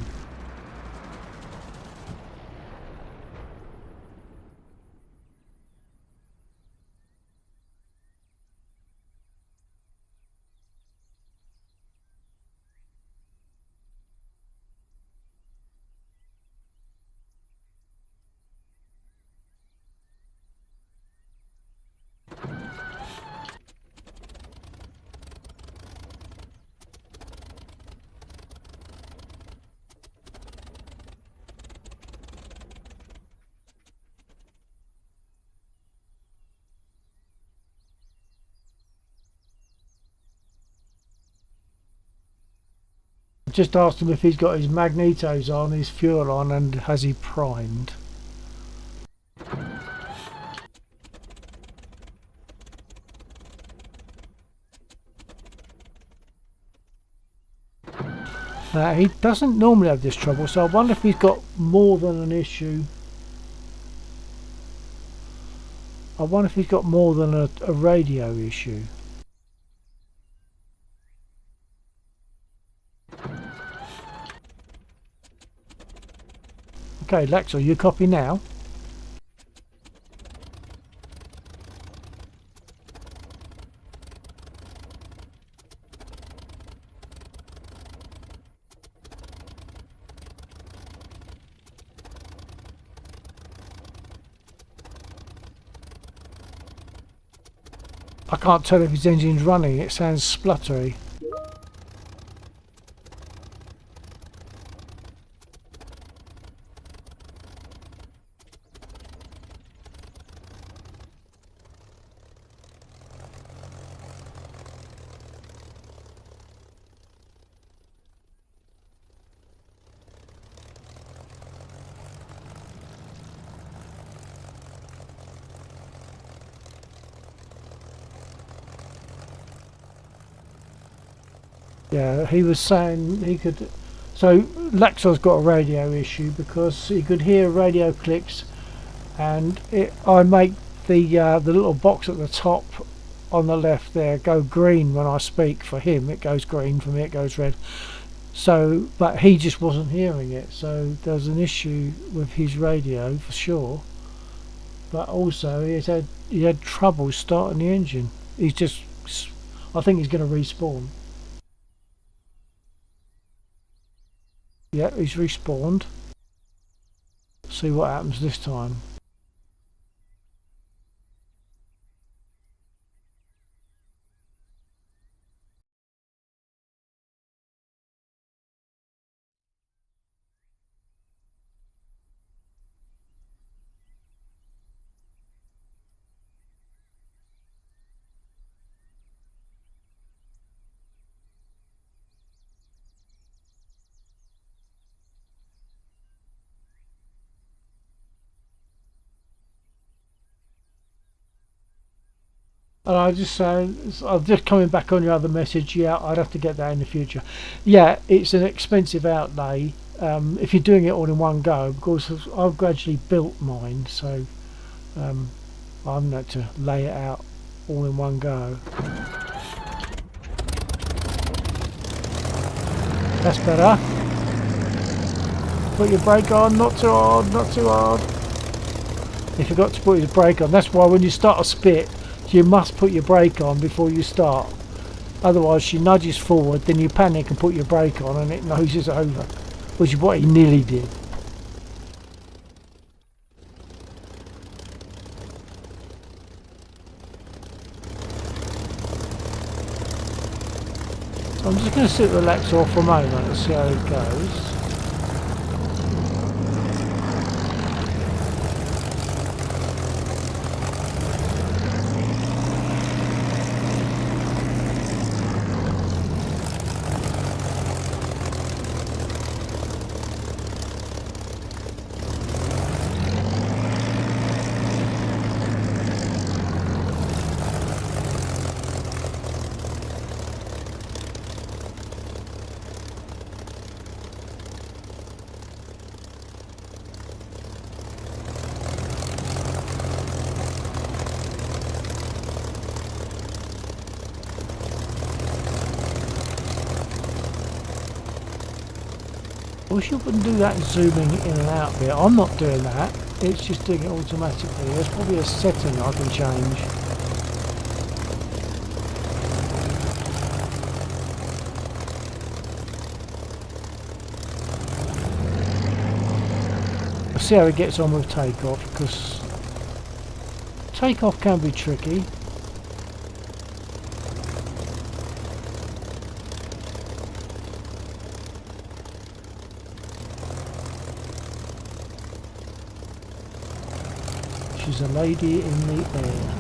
Just asked him if he's got his magnetos on, his fuel on, and has he primed. He doesn't normally have this trouble, so I wonder if he's got more than an issue. I wonder if he's got more than a radio issue. Okay, Lexor, you copy now? I can't tell if his engine's running, it sounds spluttery. Yeah, he was saying he could. So Lexor's got a radio issue because he could hear radio clicks, and I make the little box at the top on the left there go green when I speak. For him, it goes green. For me, it goes red. So, but he just wasn't hearing it. So there's an issue with his radio for sure. But also he had trouble starting the engine. He's just. I think he's going to respawn. Yeah, he's respawned. See what happens this time. And I just say, I'm just coming back on your other message. Yeah, I'd have to get that in the future. Yeah, it's an expensive outlay if you're doing it all in one go. Because I've gradually built mine, so I haven't had to lay it out all in one go. That's better. Put your brake on, not too hard, not too hard. You forgot to put your brake on. That's why when you start a spit, you must put your brake on before you start. Otherwise she nudges forward, then you panic and put your brake on and it noses over, which is what he nearly did. So I'm just going to sit relaxed off for a moment and see how it goes. I wish you wouldn't do that zooming in and out bit. I'm not doing that. It's just doing it automatically. There's probably a setting I can change. I'll see how it gets on with takeoff, because takeoff can be tricky. She's a lady in the air.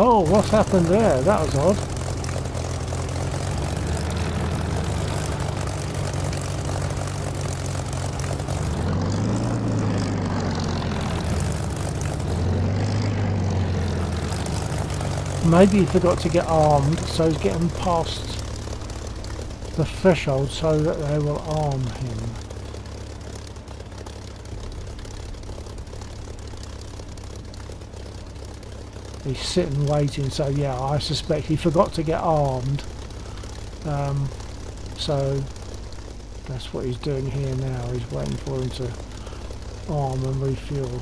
Oh, what's happened there? That was odd. Maybe he forgot to get armed, so he's getting past the threshold so that they will arm him. He's sitting waiting, so yeah, I suspect he forgot to get armed. So that's what he's doing here now. He's waiting for him to arm and refuel.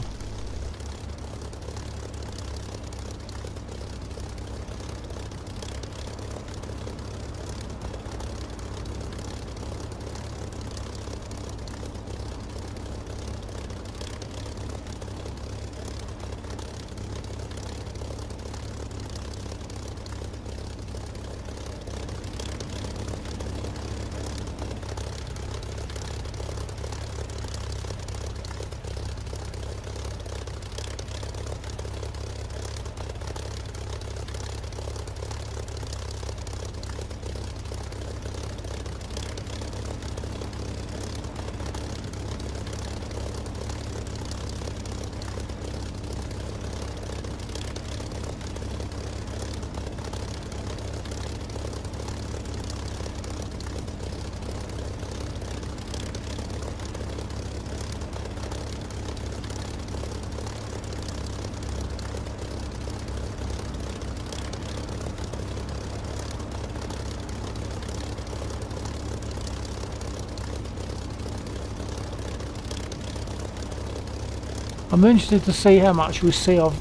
I'm interested to see how much we see of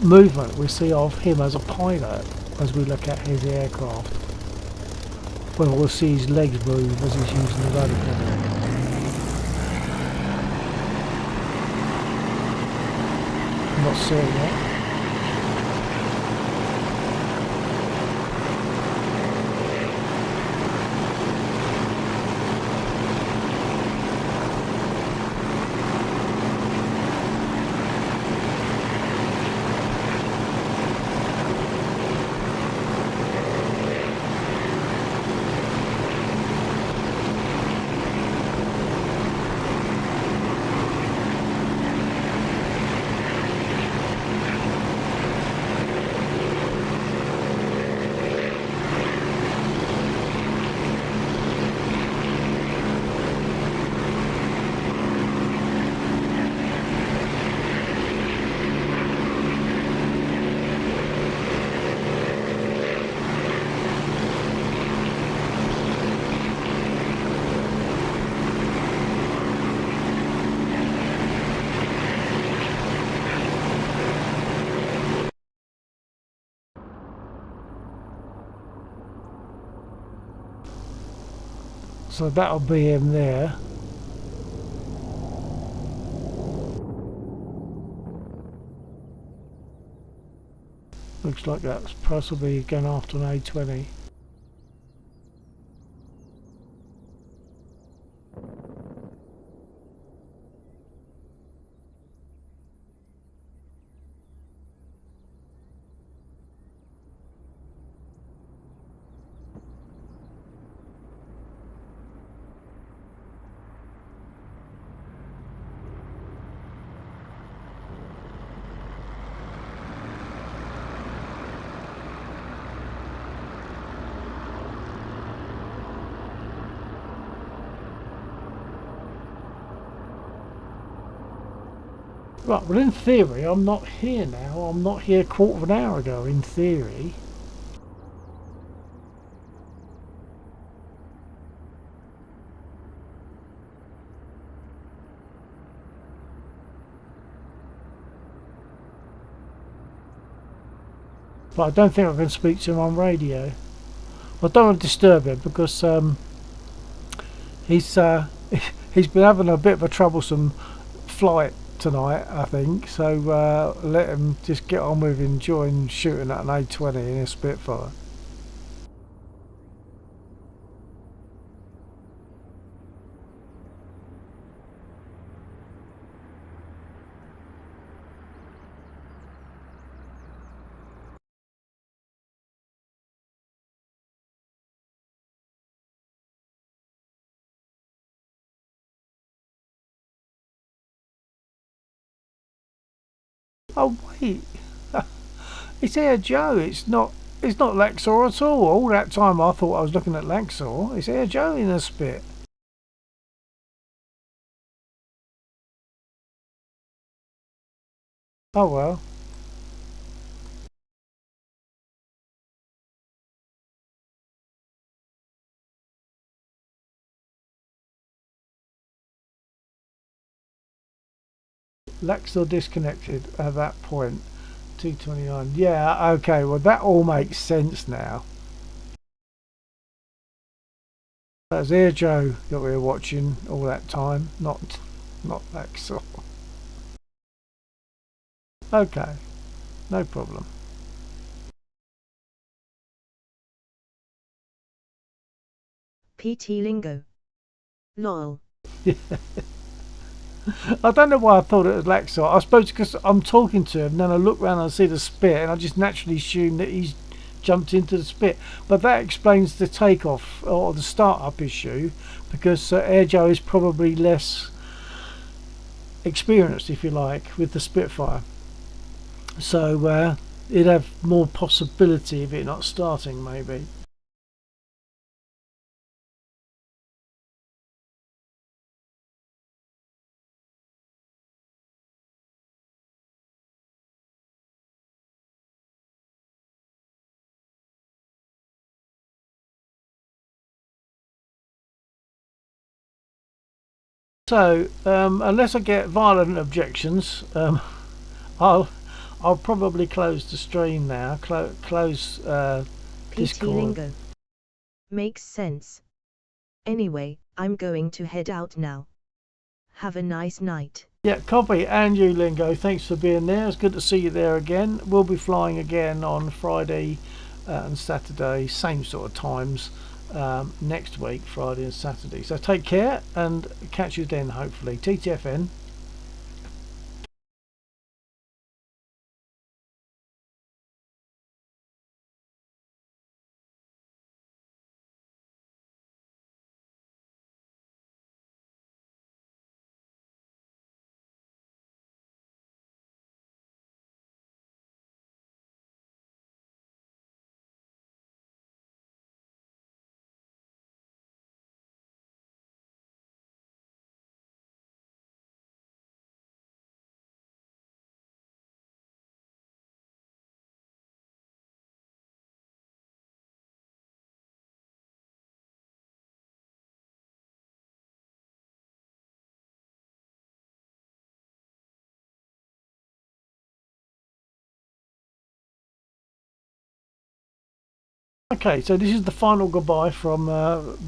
movement we see of him as a pilot as we look at his aircraft. Whether we'll see his legs move as he's using the rudder pedal. I'm not seeing it. So that'll be him there. Looks like that's possibly going after an A20. Right, well in theory I'm not here now. I'm not here a quarter of an hour ago in theory. But I don't think I can speak to him on radio. I don't want to disturb him because he's been having a bit of a troublesome flight tonight, I think. So let him just get on with enjoying shooting at an A20 in a Spitfire. Oh wait, it's Air Joe. It's not. It's not Laxor at all. All that time I thought I was looking at Laxor. It's Air Joe in the spit. Oh well. Laxor disconnected at that point. 229. Yeah. Okay. Well, that all makes sense now. That's Air Joe that we were watching all that time. Not Laxor. Okay. No problem. PT lingo. Lol. I don't know why I thought it was Laxor. I suppose because I'm talking to him, and then I look round and I see the spit, and I just naturally assume that he's jumped into the spit. But that explains the takeoff or the start-up issue, because Air Joe is probably less experienced, if you like, with the Spitfire. So it'd have more possibility of it not starting, maybe. So, unless I get violent objections, I'll I'll probably close the stream now. Close PT Discord. lingo. Makes sense. Anyway, I'm going to head out now. Have a nice night. Yeah, copy. And you, Lingo, thanks for being there. It's good to see you there again. We'll be flying again on Friday and Saturday, same sort of times next week, Friday and Saturday. So take care and catch you then, hopefully. TTFN. Okay, so this is the final goodbye from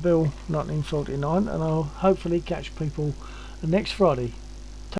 Bill 1949, and I'll hopefully catch people next Friday.